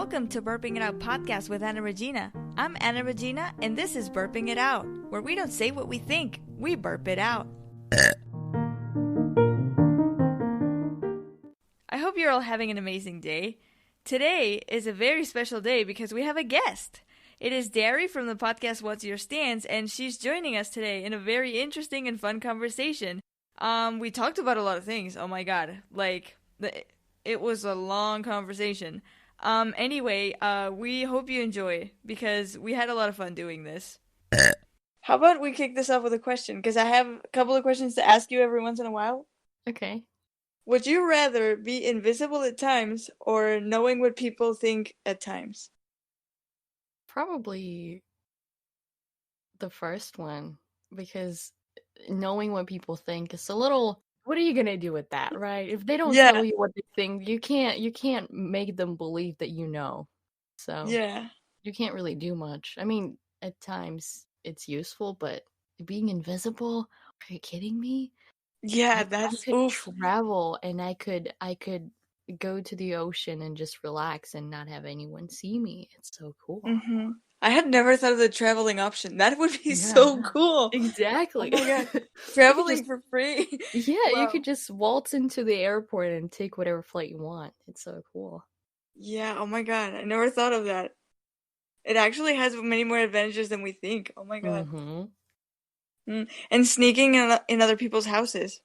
welcome to Burping It Out podcast with Ana Regina. I'm Ana Regina, and this is Burping It Out, where we don't say what we think, we burp it out. I hope you're all having an amazing day. Today is a very special day because we have a guest. It is Dari from the podcast What's Your Stance, and she's joining us today in a very interesting and fun conversation. We talked about a lot of things. Oh my god, it was a long conversation. Anyway, we hope you enjoy because we had a lot of fun doing this. How about we kick this off with a question? Because I have a couple of questions to ask you every once in a while. Okay. Would you rather be invisible at times or knowing what people think at times? Probably the first one, because knowing what people think is a little... What are you gonna do with that, right? If they don't tell you what they think, you can't make them believe that you know. So you can't really do much. I mean, at times it's useful, but being invisible, are you kidding me? Yeah, I could travel and I could go to the ocean and just relax and not have anyone see me. It's so cool. Mm-hmm. I had never thought of the traveling option. That would be so cool. Exactly. Oh my god. Traveling for free. Yeah, wow. You could just waltz into the airport and take whatever flight you want. It's so cool. Yeah, oh my god. I never thought of that. It actually has many more advantages than we think. Oh my god. Mm-hmm. And sneaking in other people's houses.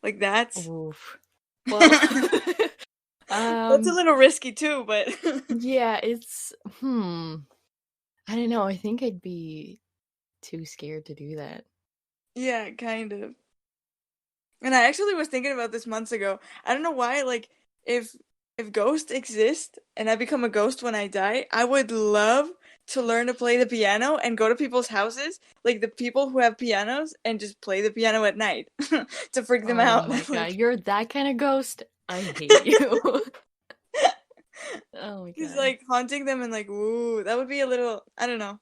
Like that's... Oof. Well... that's a little risky too, but... yeah, it's... I don't know, I think I'd be too scared to do that. Yeah, kind of. And I actually was thinking about this months ago. I don't know why, if ghosts exist and I become a ghost when I die, I would love to learn to play the piano and go to people's houses, like the people who have pianos, and just play the piano at night to freak them out. Oh my god, you're that kind of ghost? I hate you. Oh my god. He's haunting them and ooh, that would be a little, I don't know.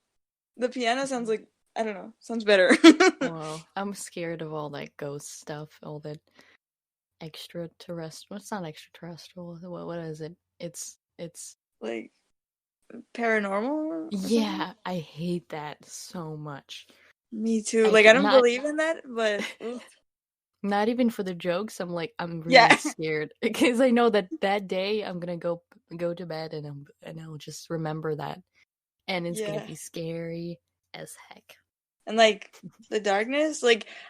The piano sounds I don't know, sounds better. Well, I'm scared of all that ghost stuff, all that extraterrestrial. It's not extraterrestrial. What is it? It's like paranormal? Yeah, I hate that so much. Me too. I don't believe in that, but not even for the jokes. I'm really scared because I know that day I'm gonna go to bed and I'll just remember that, and it's gonna be scary as heck. And the darkness,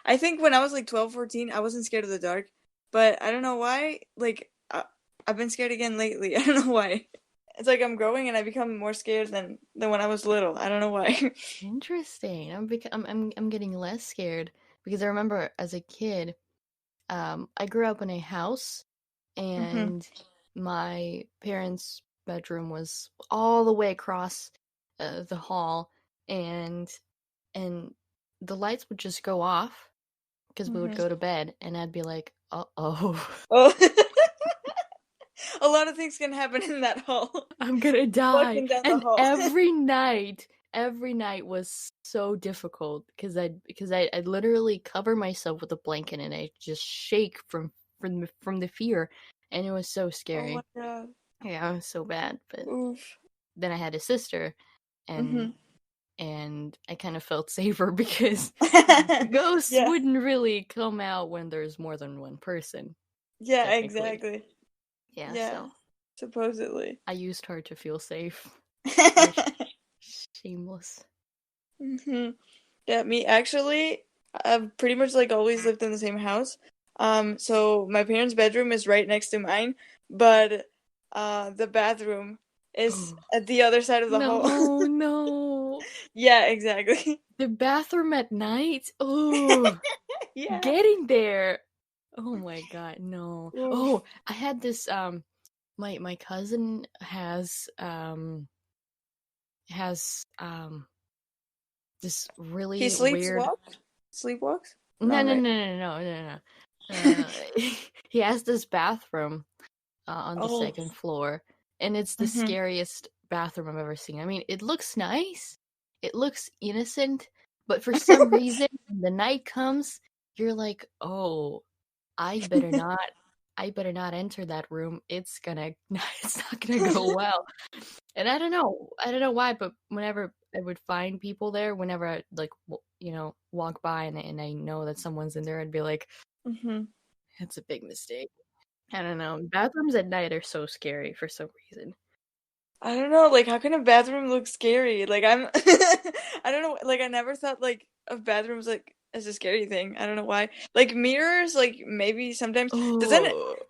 I think when I was 12, 14, I wasn't scared of the dark, but I don't know why. I've been scared again lately. I don't know why. It's I'm growing and I become more scared than when I was little. I don't know why. Interesting. I'm getting less scared because I remember as a kid, I grew up in a house and my parents' bedroom was all the way across the hall, and the lights would just go off because we would go to bed, and I'd be like, uh-oh. Oh. A lot of things can happen in that hall. I'm gonna die. And every night was so difficult because I'd literally cover myself with a blanket and I'd just shake from the fear, and it was so scary. Oh my god. Yeah, it was so bad. But oof. Then I had a sister, and I kind of felt safer because ghosts wouldn't really come out when there's more than one person. Yeah, exactly. Yeah, so supposedly. I used her to feel safe. Shameless. Yeah, me actually, I've pretty much always lived in the same house. So my parents' bedroom is right next to mine, but the bathroom is at the other side of the hall. Oh no. Yeah, exactly. The bathroom at night? Oh. Yeah. Getting there. Oh my god, no. Oof. Oh, I had this my cousin has this really weird... Sleepwalks? No. He has this bathroom on the second floor, and it's the scariest bathroom I've ever seen. I mean, it looks nice, it looks innocent, but for some reason, when the night comes, you're like, oh, I better I better not enter that room. It's not gonna go well. And I don't know why, but whenever I would find people there, whenever I like, walk by and I know that someone's in there, I'd be like, Mm-hmm. it's a big mistake. I don't know. Bathrooms at night are so scary for some reason. I don't know, like, how can a bathroom look scary? Like, I don't know, like, I never thought, like, of bathrooms, like, as a scary thing. I don't know why. Like, mirrors, like, maybe sometimes, Oh,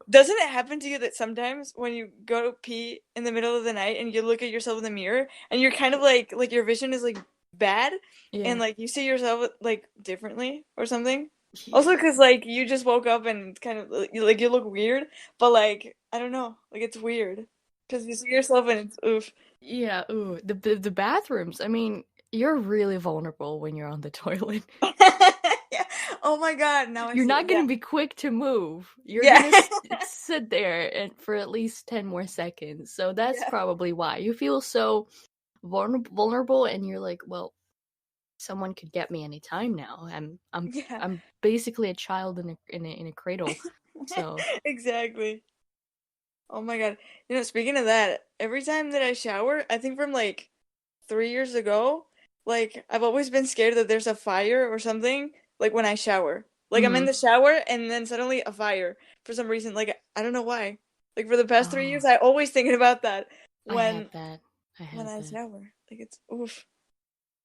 doesn't it happen to you that sometimes when you go pee in the middle of the night and you look at yourself in the mirror and you're kind of like, your vision is, like, bad and, yeah. like, you see yourself, like, differently or something? Also, Yeah. because, like, you just woke up and it's kind of, like, you look weird, but, like, I don't know, like, it's weird. Because you see yourself and it's oof. Yeah, ooh, the bathrooms. I mean, you're really vulnerable when you're on the toilet. Yeah. Oh my God. Now I You're see not it. Yeah. gonna be quick to move. You're Yeah. gonna sit there and for at least 10 more seconds. So that's Yeah. probably why you feel so vulnerable, and you're like, well, someone could get me anytime now. Yeah. I'm basically a child in a cradle. So, Exactly. Oh my God. Speaking of that, every time that I shower, I think from like 3 years ago, like I've always been scared that there's a fire or something, like when I shower. Like I'm in mhm. the shower and then suddenly a fire for some reason. Like I don't know why. Like for the past 3 years, Oh, I always thinking about that I have when that. I when have I that. shower. Like it's oof.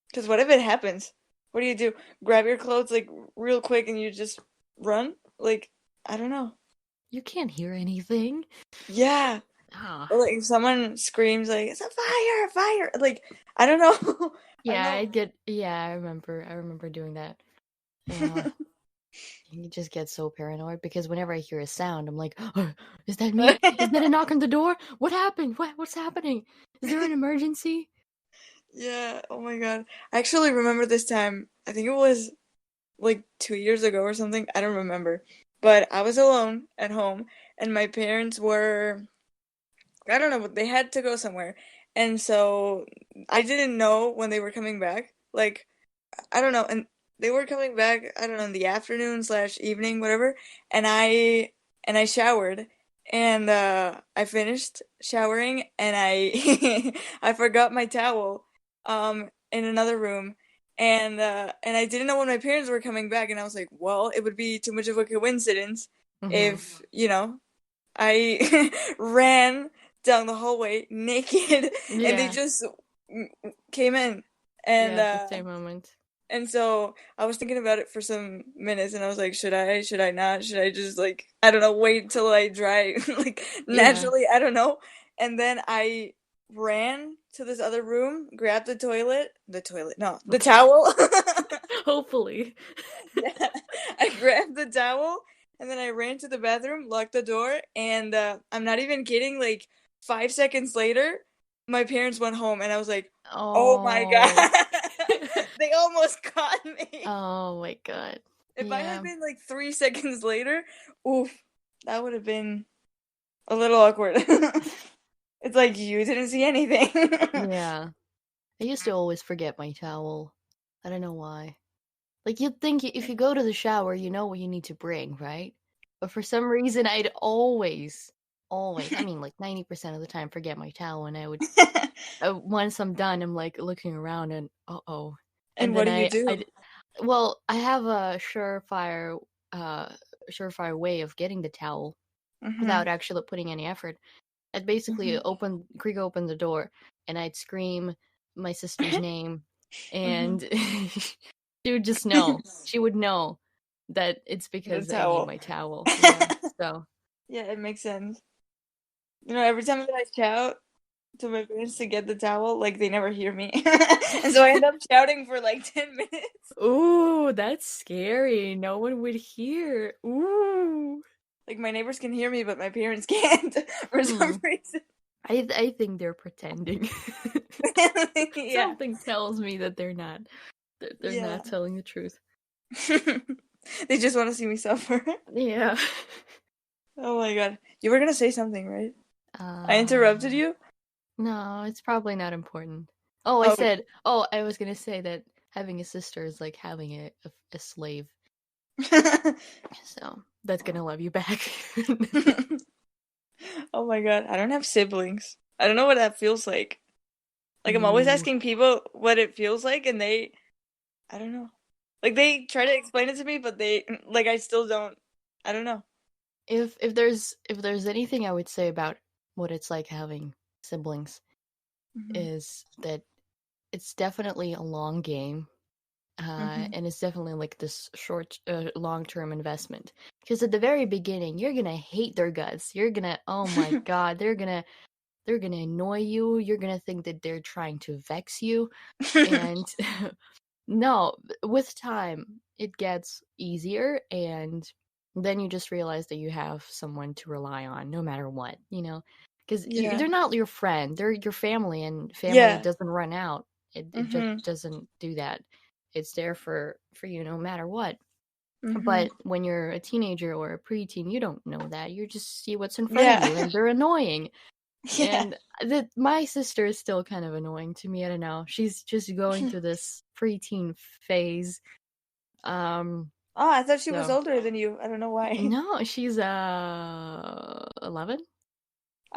Because what if it happens? What do you do? Grab your clothes like real quick and you just run? Like, I don't know. You can't hear anything. Yeah. Ah. Or like if someone screams like, it's a fire, fire. Like, I don't know. I don't Yeah, know. I remember doing that. Uh, you just get so paranoid because whenever I hear a sound, I'm like, oh, is that me? Is that a knock on the door? What happened? What's happening? Is there an emergency? Yeah, oh my God. I actually remember this time. I think it was like 2 years ago or something. I don't remember. But I was alone at home and my parents were, I don't know, but they had to go somewhere. And so I didn't know when they were coming back. Like, I don't know, and they were coming back, I don't know, in the afternoon slash evening, whatever, and I showered and I finished showering and I I forgot my towel in another room and I didn't know when my parents were coming back and I was like, well, it would be too much of a coincidence Mm-hmm. if, I ran down the hallway naked and they Yeah, just came in and yeah, at the same moment. and so I was thinking about it for some minutes and I was like, should I not? Should I just like, I don't know, wait till I dry like Yeah, naturally, I don't know. And then I ran to this other room, grabbed no, the towel. hopefully. Yeah. I grabbed the towel and then I ran to the bathroom, locked the door, and I'm not even kidding, like 5 seconds later, my parents went home and I was like, oh my Oh. God. They almost caught me. Oh my God. If I had Yeah. been like 3 seconds later, oof, that would have been a little awkward. It's like you didn't see anything. Yeah. I used to always forget my towel. I don't know why. Like, you'd think if you go to the shower, you know what you need to bring, right? But for some reason, I'd always, I mean, like 90% of the time, forget my towel. And once I'm done, I'm like looking around and, uh-oh. And And what then do you do? well, I have a uh, surefire way of getting the towel Hmm. without actually putting any effort. I'd basically Hmm. creak open the door, and I'd scream my sister's name, Hmm. and she would just know. She would know that it's The because I need towel. my towel. Yeah. So Yeah, it makes sense. Every time that I shout to my parents to get the towel, like they never hear me. And so I end up shouting for like 10 minutes. ooh, that's scary. No one would hear. Ooh. Like my neighbors can hear me, but my parents can't for Hmm. some reason. I think they're pretending. Yeah. Something tells me that they're Yeah. not telling the truth. They just want to see me suffer. Yeah. Oh my God. You were gonna say something, right? I interrupted Um, you? no, it's probably not important. Oh. I was gonna say that having a sister is like having a slave. So, that's gonna love you back. Oh my god, I don't have siblings. I don't know what that feels like. Like I'm always Ooh. asking people what it feels like, and I don't know. Like they try to explain it to me, but like I still don't. I don't know. If there's anything I would say about what it's like having siblings Mhm. is that it's definitely a long game, Mhm. and it's definitely like this long-term investment. Because at the very beginning, you're gonna hate their guts. You're gonna, oh my god, they're gonna annoy you. You're gonna think that they're trying to vex you, and no, with time, it gets easier, and then you just realize that you have someone to rely on no matter what, Because Yeah. they're not your friend, they're your family, and family Yeah. doesn't run out. It just Mhm. doesn't do that. It's there for you no matter what. Mhm. But when you're a teenager or a preteen, you don't know that. You just see what's in front of Yeah. you, and they're annoying. Yeah. And my sister is still kind of annoying to me. I don't know. She's just going through this preteen phase. Oh, I thought she was So older than you. I don't know why. no, she's 11.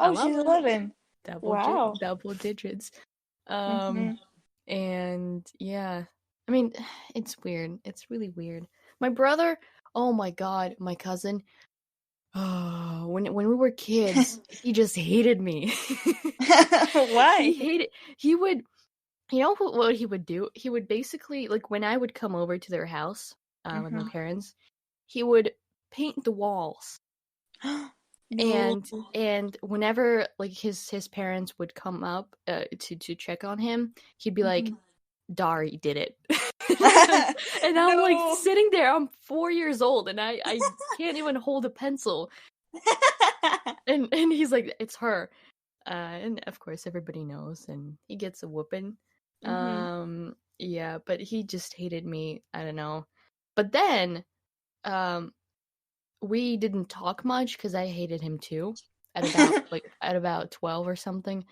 Oh, she's 11. 11. Wow. Double digits. Um Mhm. and yeah. I mean, it's weird. It's really weird. My brother, oh my god, my cousin. Oh, when we were kids, he just hated me. He Why? hated he would what he would do? He would basically, like, when I would come over to their house, with my Mhm. parents, he would paint the walls. No. And whenever, like, his parents would come up, to check on him, he'd be like, Mhm. Dari did it. And I'm like No. sitting there, I'm 4 years old, and I can't even hold a pencil. And he's like, it's her. And of course everybody knows, and he gets a whooping. Mhm. Yeah, but he just hated me. I don't know. But then, um, we didn't talk much because I hated him too. At about 12 or something.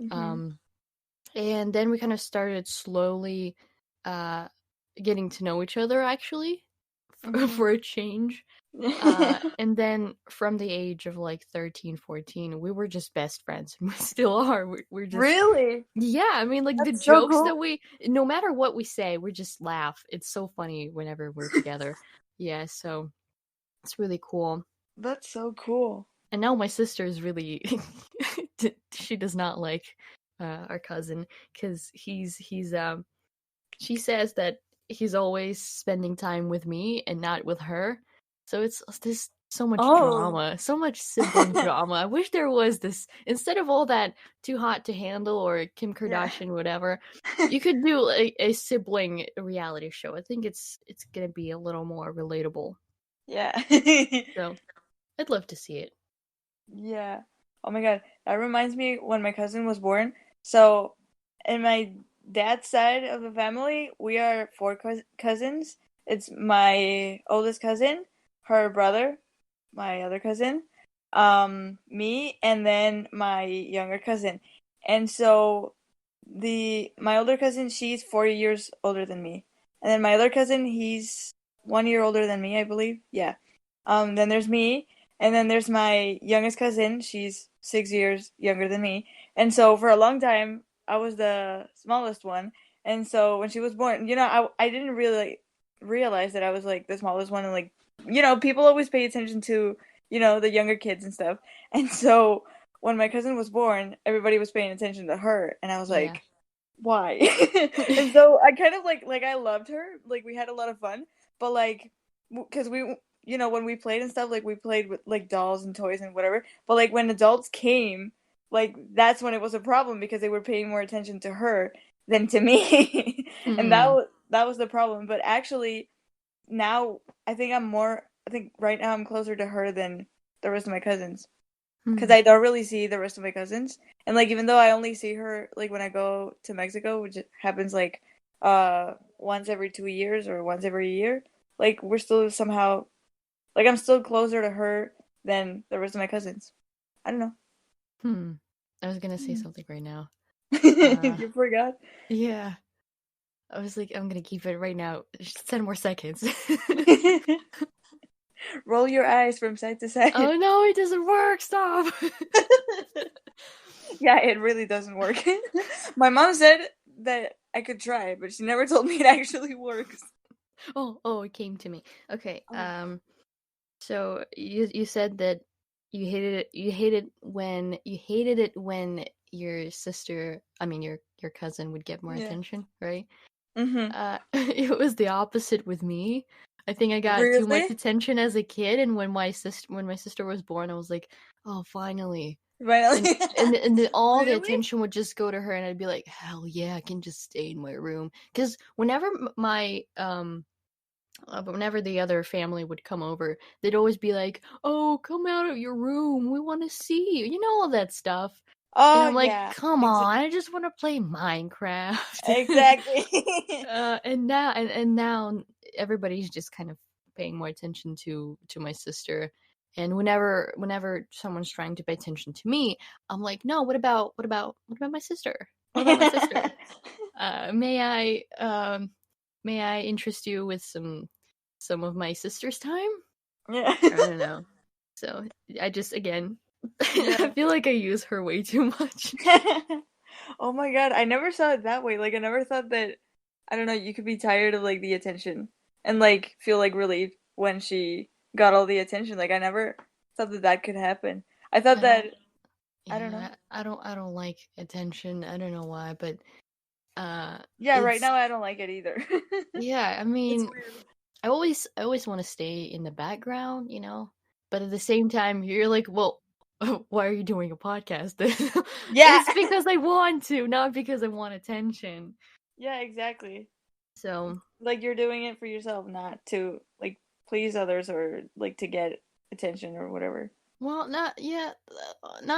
Mhm. Um, and then we kind of started slowly, uh, getting to know each other, actually, Mhm. for a change. And then from the age of like 13, 14, we were just best friends. And we still are. We're just, Really? yeah, I mean, like, the That's so jokes cool. that no matter what we say, we just laugh. It's so funny whenever we're together. Yeah, so it's really cool. That's so cool. And now my sister is really, she does not like, our cousin, because she says that he's always spending time with me and not with her. So it's this so much Oh. drama, so much sibling drama. I wish there was this, instead of all that Too Hot to Handle or Kim Yeah. Kardashian, whatever. You could do a sibling reality show. I think it's gonna be a little more relatable. Yeah. So I'd love to see it. Yeah. Oh my God. That reminds me when my cousin was born. So, in my dad's side of the family, we are four cousins. It's my oldest cousin, her brother, my other cousin, me, and then my younger cousin. And so the my older cousin, she's 4 years older than me. And then my other cousin, he's 1 year older than me, I believe. Yeah. Then there's me, and then there's my youngest cousin. She's 6 years younger than me. And so for a long time, I was the smallest one. And so when she was born, I didn't really like, realize that I was like the smallest one, and like, people always pay attention to, the younger kids and stuff. And so when my cousin was born, everybody was paying attention to her, and I was Yeah. like, why? And so I kind of like I loved her. Like we had a lot of fun, but like because we when we played and stuff, like we played with like dolls and toys and whatever. But like when adults came, like that's when it was a problem because they were paying more attention to her than to me. And that Hmm. was the problem. But actually now I think right now I'm closer to her than the rest of my cousins because Hmm. I don't really see the rest of my cousins. And like even though I only see her like when I go to Mexico, which happens like once every 2 years or once every year, like we're still somehow like I'm still closer to her than the rest of my cousins. I don't know. Hmm. I was gonna say something right now. Uh, You forgot? yeah. I was like, I'm gonna keep it right now. Just 10 more seconds. Roll your eyes from side to side. Oh no, it doesn't work. Stop. Yeah, it really doesn't work. My mom said that I could try, but she never told me it actually works. Oh, it came to me. Okay. Oh. So you said that you hated it when your sister, I mean your cousin would get more Yeah. attention, right? Mm-hmm. It was the opposite with me. I think I got too much Really? attention as a kid, and when my sister was born, I was like, oh, finally. And Finally. all the Really? attention would just go to her, and I'd be like, hell yeah, I can just stay in my room. Because whenever whenever the other family would come over, they'd always be like, "Oh, come out of your room. We want to see you." You know, all that stuff. And Oh I'm like, yeah. "Come on, I just want to play Minecraft." Exactly. And now everybody's just kind of paying more attention to my sister. And whenever someone's trying to pay attention to me, I'm like, "No, what about my sister? What about my sister? Uh, may I um may I interest you with some of my sister's time?" Yeah. I don't know. So I just again I Yeah. feel like I use her way too much. Oh my God, I never saw it that way. Like I never thought that I don't know, you could be tired of like the attention and like feel like relief when she got all the attention. Like I never thought that that could happen. I thought I don't that I don't know. yeah, I don't like attention. I don't know why, but Yeah, right it's now I don't like it either. yeah, I It's mean, weird. I always want to stay in the background, you know? But at the same time, you're like, "Well, why are you doing a podcast?" Yeah. It's because I want to, not because I want attention. Yeah, exactly. So, Like you're doing it for yourself, not to like please others or like to get attention or whatever. well, not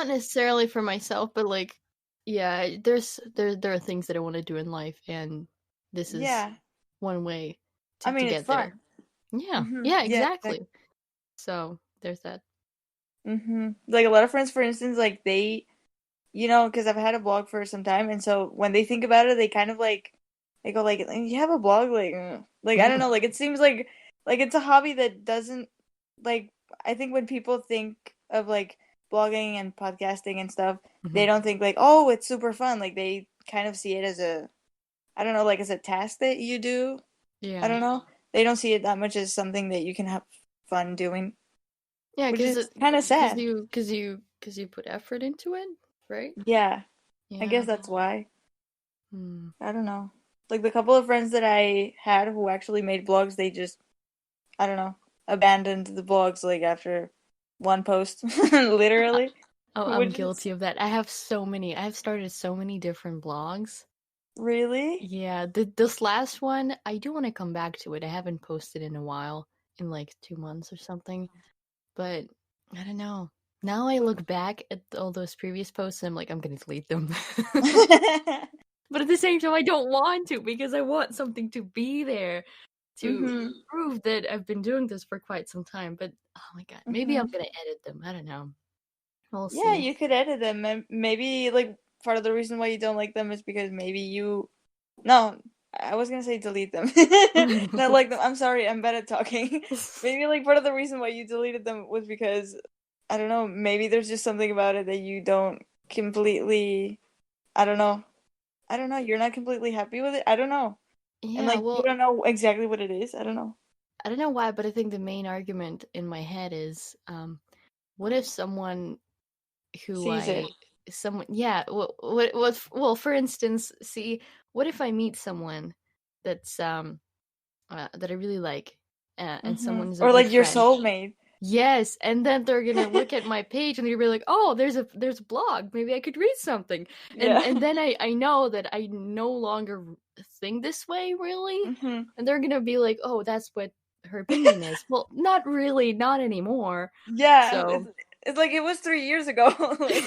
necessarily for myself, but like, yeah, there are things that I want to do in life, and this is Yeah. one way I to mean, it's get there. fun. Yeah, Mhm. yeah, Yeah, exactly. exactly. So there's that. Like a lot of friends, for instance, like they, because I've had a blog for some time, and so when they think about it, they kind of like, they go like, "You have a blog?" Like I don't know, like it seems like it's a hobby that doesn't like. I think when people think of like blogging and podcasting and stuff, they Mhm. don't think like, oh, it's super fun. Like they kind of see it as a, I don't know, like as a task that you do. I Yeah, don't know. They don't see it that much as something that you can have fun doing, yeah, which because is kind of sad. you put effort into it, right? Yeah, I guess Yeah. that's why. Hmm. I don't know. Like the couple of friends that I had who actually made blogs, they just, I don't know, abandoned the blogs like after one post, literally, Oh, I'm which is guilty of that. I have started so many different blogs. really. Yeah, this last one, I do want to come back to it. I haven't posted in a while, in like 2 months or something. But I don't know. Now I look back at all those previous posts and I'm like, I'm gonna delete them. But at the same time, I don't want to because I want something to be there to Mhm. prove that I've been doing this for quite some time. But oh my god, maybe I'm Mhm. gonna edit them. I don't know. We'll Yeah, see. you could edit them, and maybe like part of the reason why you don't like them is because maybe you. No, I was gonna say delete them. Not like them. I'm sorry, I'm bad at talking. Maybe like part of the reason why you deleted them was because I don't know, maybe there's just something about it that you don't completely I don't know. I don't know, you're not completely happy with it. I don't know. And Yeah, like you well, don't know exactly what it is. I don't know. I don't know why, but I think the main argument in my head is, what if someone who Sees it. I someone yeah well for instance, see, what if I meet someone that's that I really like, and someone's a Or good like your friend. soulmate. Yes, and then they're gonna look at my page and they're gonna be like, "Oh, there's a blog. Maybe I could read something." And Yeah. and then I know that I no longer think this way really, Mhm. and they're gonna be like, "Oh, that's what her opinion is." Well, not really, not anymore. Yeah, So it's like it was 3 years ago. Like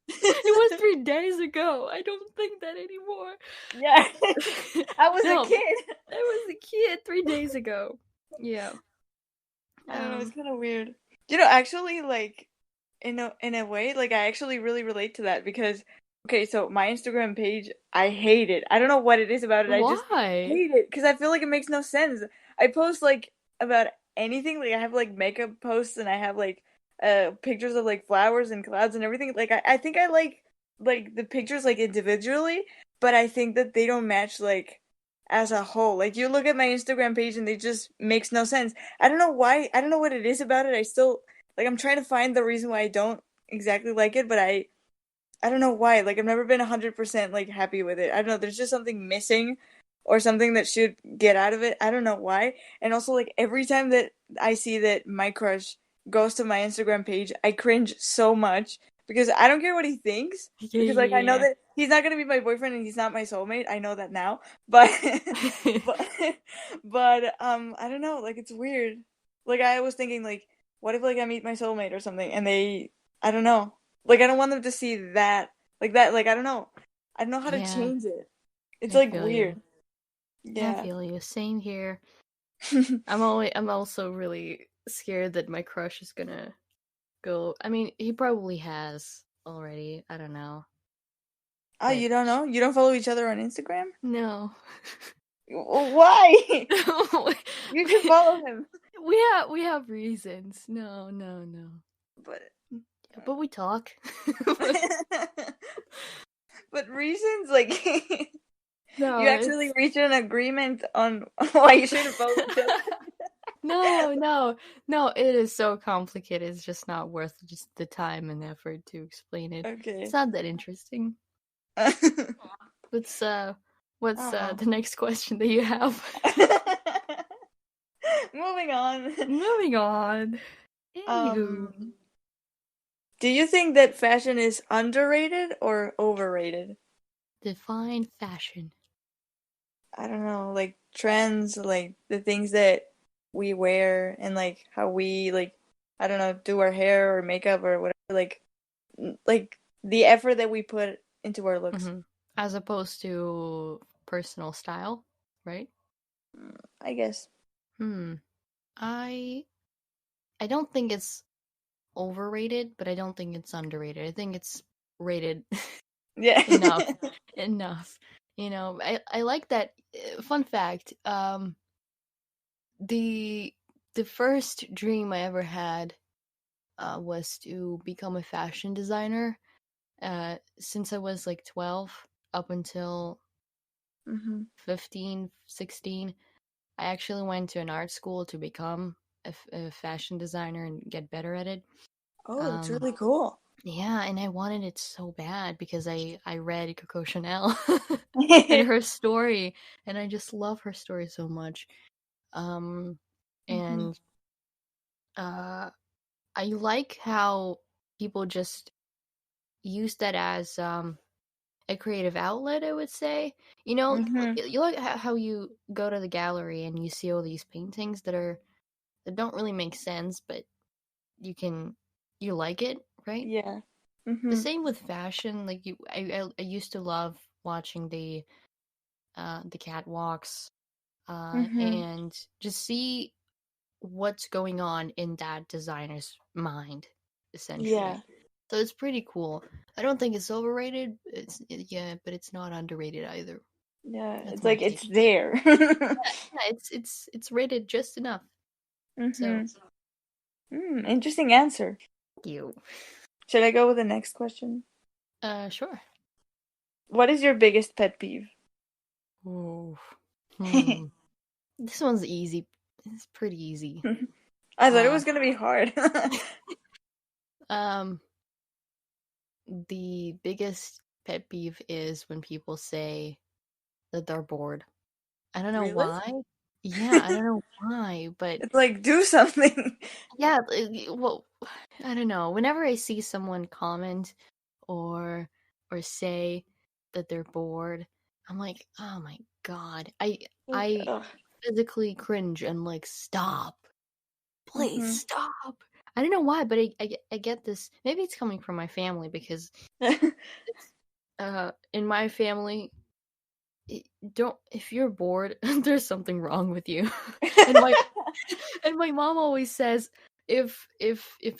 it was 3 days ago. I don't think that anymore. yeah. I was a No, kid. I was a kid 3 days ago. Yeah. I don't know, it's Um. kind of weird. Actually, like in a way, like I actually really relate to that because okay, so my Instagram page, I hate it. I don't know what it is about it. I just Why? hate it because I feel like it makes no sense. I post like about anything. Like I have like makeup posts and I have like pictures of like flowers and clouds and everything. Like I think I like the pictures like individually, but I think that they don't match like as a whole. Like you look at my Instagram page and they just makes no sense. I don't know why. I don't know what it is about it. I still like I'm trying to find the reason why I don't exactly like it, but I don't know why. Like I've never been 100% like happy with it. I don't know. There's just something missing or something that should get out of it. I don't know why. And also like every time that I see that my crush goes to my Instagram page, I cringe so much because I don't care what he thinks Yeah, because like I know yeah, that he's not going to be my boyfriend and he's not my soulmate. I know that now. But yeah. but but I don't know, like it's weird. Like I was thinking like what if like I meet my soulmate or something and they I don't know. Like I don't want them to see that. Like I don't know. I don't know how to Yeah, change it. It's I like feel you. weird. I Yeah. feel you. Same here. I'm also really scared that my crush is gonna go. I mean, he probably has already. I don't know. Oh, But you don't know? You don't follow each other on Instagram? no. Why? You should follow him. We have reasons. No, no, no. But But we talk. but reasons like No, you actually it's reach an agreement on why you shouldn't follow each other. no, no, no. It is so complicated. It's just not worth just the time and effort to explain it. It's Okay. not that interesting. What's Oh. the next question that you have? Moving on. Moving on. Anywho, Um, do you think that fashion is underrated or overrated? define fashion. I don't know, like trends, like the things that we wear and like how we like I don't know, do our hair or makeup or whatever, like the effort that we put into our looks. Hmm. As opposed to personal style, right? I guess. Hmm. I I don't think it's overrated, but I don't think it's underrated. I think it's rated Yeah. enough. Enough. I like that. Fun fact. The the first dream I ever had was to become a fashion designer. Since I was like 12 up until hmm 15, 16, I actually went to an art school to become a fashion designer and get better at it. Oh, that's Um, really cool. yeah, and I wanted it so bad because I read Coco Chanel and her story, and I just love her story so much. Um, hmm and uh, I like how people just use that as a creative outlet, I would say. hmm You like how you go to the gallery and you see all these paintings that don't really make sense, but you like it, right? Yeah. The hmm same with fashion. Like I used to love watching the catwalks, hmm and just see what's going on in that designer's mind, essentially. Yeah. So it's pretty cool. I don't think it's overrated. Yeah, but it's not underrated either. Yeah. That's It's my like take. it's there. Yeah, it's rated just enough. So hmm Interesting answer. thank you. Should I go with the next question? Sure. What is your biggest pet peeve? Oh, hmm. This one's easy. It's pretty easy. I thought it Uh, was gonna be hard. um, the biggest pet peeve is when people say that they're bored. I don't know Really? why. Yeah, I don't know why, but It's like do something. yeah, well, I don't know. Whenever I see someone comment or say that they're bored, I'm like, oh my god, I Ugh. physically cringe and like stop, please hmm stop. I don't know why, but I get this. Maybe it's coming from my family because it's in my family. Don't if you're bored, there's something wrong with you. and my and my mom always says if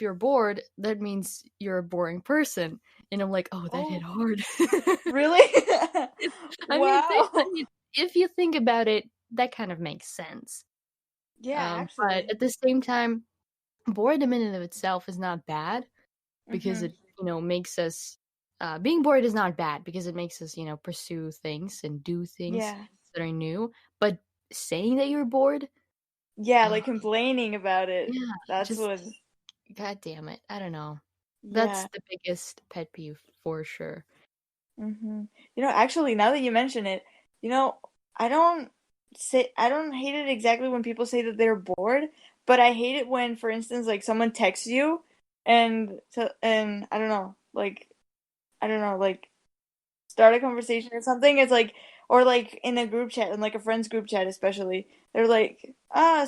you're bored, that means you're a boring person. And I'm like, oh, that hit Oh, hard. really? I mean, Wow. if you think about it, that kind of makes sense. Yeah, But actually. at the same time, boredom in and of itself is not bad because Mm-hmm. it, makes us being bored is not bad because it makes us, pursue things and do things Yeah. that are new. But saying that you're bored, Yeah, uh, like complaining about it. yeah, That's just what, god damn it. I don't know. That's yeah. the biggest pet peeve for sure. Mm-hmm. Actually, now that you mention it, you know, I don't I don't hate it exactly when people say that they're bored, but I hate it when, for instance, like someone texts you and I don't know, like start a conversation or something. It's like, or like in a group chat, in like a friend's group chat, especially, they're like,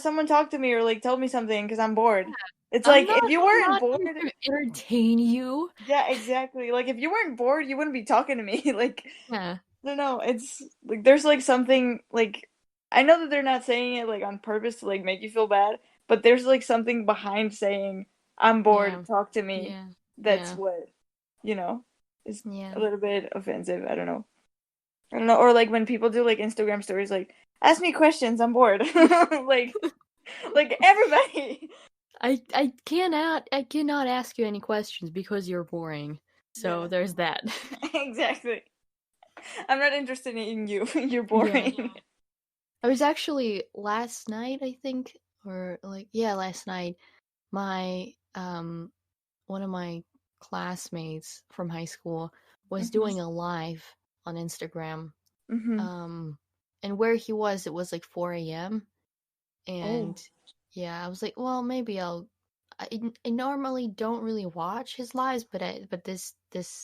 someone talk to me or like tell me something because I'm bored. It's I'm like not if you I'm weren't not bored, here to entertain you. yeah, exactly. Like if you weren't bored, you wouldn't be talking to me. Like Yeah. I don't know. It's like there's like something like I know that they're not saying it like on purpose to like make you feel bad, but there's like something behind saying I'm bored, Yeah. talk to me. Yeah. That's Yeah. what, you know, is Yeah. a little bit offensive. I don't know. I don't know. Or like when people do like Instagram stories like ask me questions, I'm bored. Like like everybody. I cannot ask you any questions because you're boring. So Yeah. there's that. Exactly. I'm not interested in you. You're Yeah. boring. I was actually last night, I think, or like yeah, last night, my one of my classmates from high school was Mhm. doing a live on Instagram. Mhm. Um and where he was, it was like 4 a.m. Oh. And yeah, I was like, well, maybe I normally don't really watch his lives, but this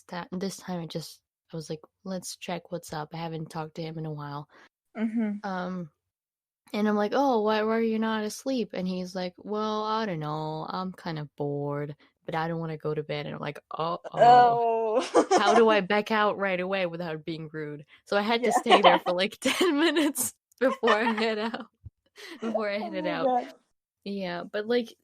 time I was like, let's check what's up. I haven't talked to him in a while. Mhm. Um and I'm like, oh, why are you not asleep? And he's like, well, I don't know. I'm kind of bored, but I don't want to go to bed. And I'm like, oh. How do Oh. I back out right away without being rude? So I had to Yeah. stay there for like 10 minutes before I head out. Before I Oh headed my out. God. Yeah, but like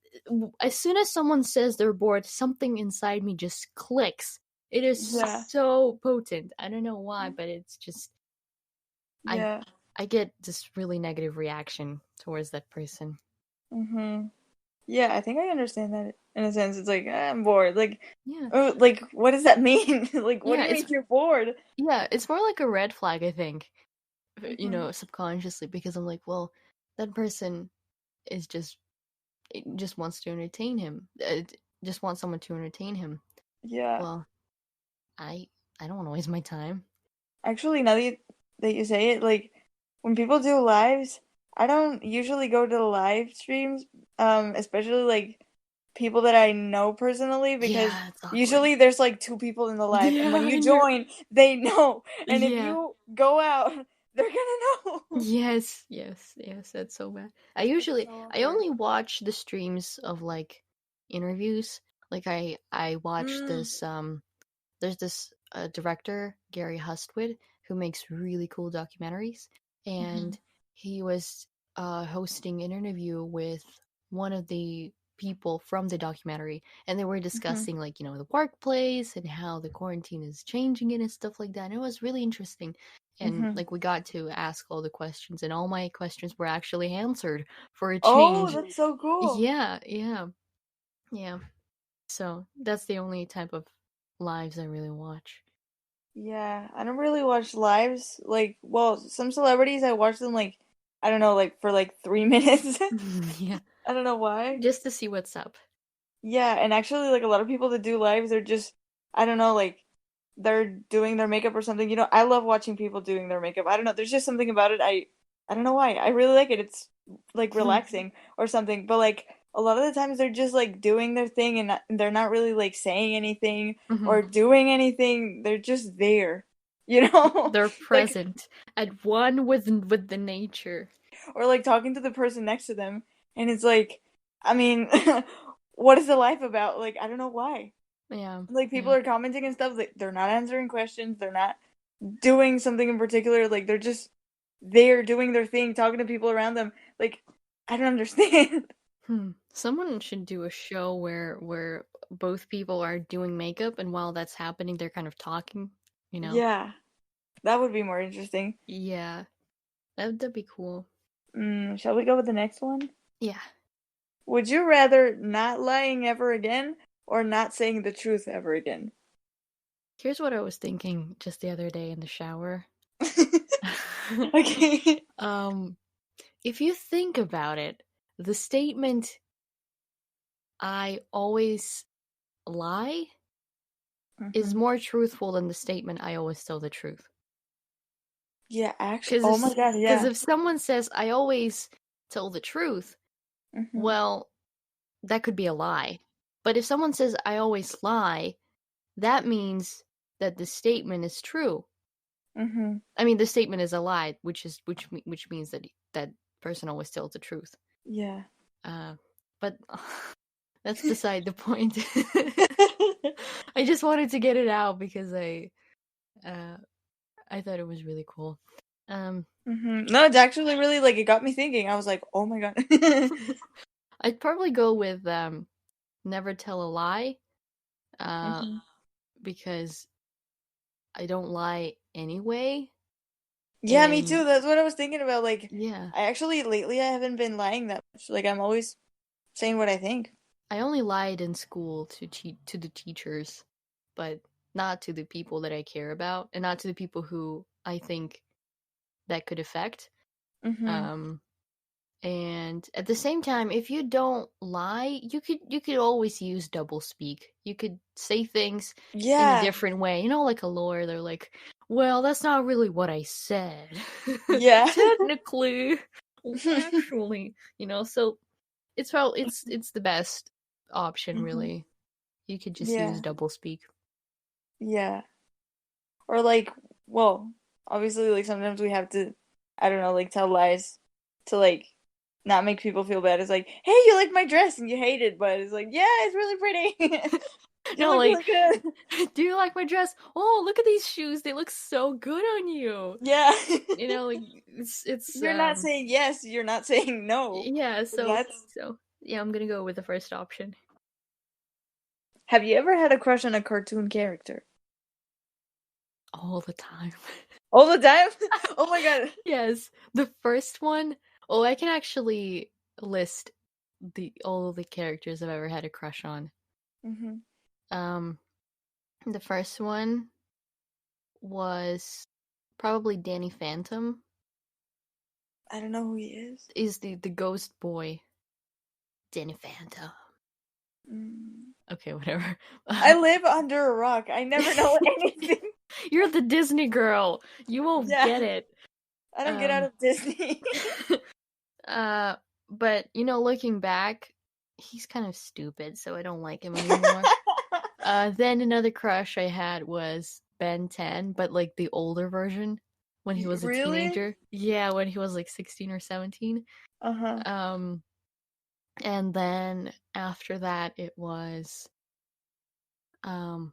as soon as someone says they're bored, something inside me just clicks. It is Yeah. so potent. I don't know why, but it's just I Yeah. I get this really negative reaction towards that person. Mhm. Yeah, I think I understand that in a sense. It's like, I'm bored. Like, Yeah. oh, like, what does that mean? Like, what do Yeah, you mean you're bored? it's more like a red flag, I think. Mhm. Subconsciously because I'm like, well, that person is just wants to entertain him. Just wants someone to entertain him. Yeah. Well, I I don't want to waste my time. Actually, now that you say it, like, when people do lives, I don't usually go to the live streams, especially like people that I know personally, because Yeah, it's awkward. usually there's like two people in the live, and when Yeah, you and you're join, they know. And if yeah. you go out, they're gonna know. Yes, yes, yes, that's so bad. It's so I awkward. only watch the streams of like interviews. Like I watch Mm. this there's this director, Gary Hustwood, who makes really cool documentaries, Mhm. and he was hosting an interview with one of the people from the documentary, and they were Mhm. discussing like the workplace and how the quarantine is changing it and stuff like that. And it was really interesting, and Mhm. like we got to ask all the questions, and all my questions were actually answered for a Oh, change. that's so cool. Yeah, yeah, yeah. So that's the only type of lives I really watch. Yeah, I don't really watch lives. Like, well, some celebrities I watch them like I don't know, like for like 3 minutes. Yeah, I don't know why. just to see what's up. Yeah, and actually like a lot of people that do lives are just I don't know, like they're doing their makeup or something. I love watching people doing their makeup. I don't know, there's just something about it. I don't know why. I really like it. It's like relaxing or something. But like a lot of the times they're just like doing their thing and they're not really like saying anything Hmm. or doing anything. They're just there. You know? They're Like present at one with the nature. or like talking to the person next to them and it's like I mean, what is the life about? Like I don't know why. Yeah, Like people yeah. are commenting and stuff like they're not answering questions, they're not doing something in particular, like they're just there doing their thing, talking to people around them. Like I don't understand. Someone should do a show where both people are doing makeup, and while that's happening, they're kind of talking. You know? Yeah, that would be more interesting. Yeah, that'd be cool. Shall we go with the next one? Yeah. Would you rather not lying ever again or not saying the truth ever again? Here's what I was thinking just the other day in the shower. Okay. If you think about it, the statement "I always lie" is more truthful than the statement "I always tell the truth." Yeah, actually. Oh my God, Because yeah. if someone says "I always tell the truth," well, that could be a lie. But if someone says "I always lie," that means that the statement is true. I mean, the statement is a lie, which means that that person always tells the truth. Yeah. But that's beside the point. I just wanted to get it out because I thought it was really cool. No, it's actually really like it got me thinking. I was like, oh my God. I'd probably go with never tell a lie, because I don't lie anyway. Yeah, me And too. That's what I was thinking about. Like, yeah, I actually lately I haven't been lying that much. Like, I'm always saying what I think. I only lied in school to the teachers, but not to the people that I care about, and not to the people who I think that could affect. Um, and at the same time, if you don't lie, you could always use double speak. You could say things in a Yeah. different way. You know, like a lawyer, they're like, "Well, that's not really what I said." Yeah. Technically, well, actually, so it's the best option, really. You could just use Yeah. double speak. Yeah. Or like, well, obviously, like sometimes we have to, I don't know, like tell lies to like not make people feel bad. It's like, hey, you like my dress and you hate it, but it's like, yeah, it's really pretty. You No, look like, really good. do you like my dress? Oh, look at these shoes. They look so good on you. Yeah. Like it's You're not saying yes, you're not saying no. yeah, That's so yeah, I'm gonna go with the first option. Have you ever had a crush on a cartoon character? All the time. All the time? Oh my God. Yes. The first one, oh, I can actually list the all the characters I've ever had a crush on. hmm Um the first one was probably Danny Phantom, I don't know who he is. is the ghost boy. Danny Phantom. Mm. Okay, whatever. I live under a rock. I never know anything. You're the Disney girl. You won't Yeah, get it. I don't get out of Disney. uh, but looking back, he's kind of stupid, so I don't like him anymore. Then another crush I had was Ben 10, but like the older version when he was a Really? teenager. Yeah, when he was like 16 or 17. Uh-huh. Um, and then um,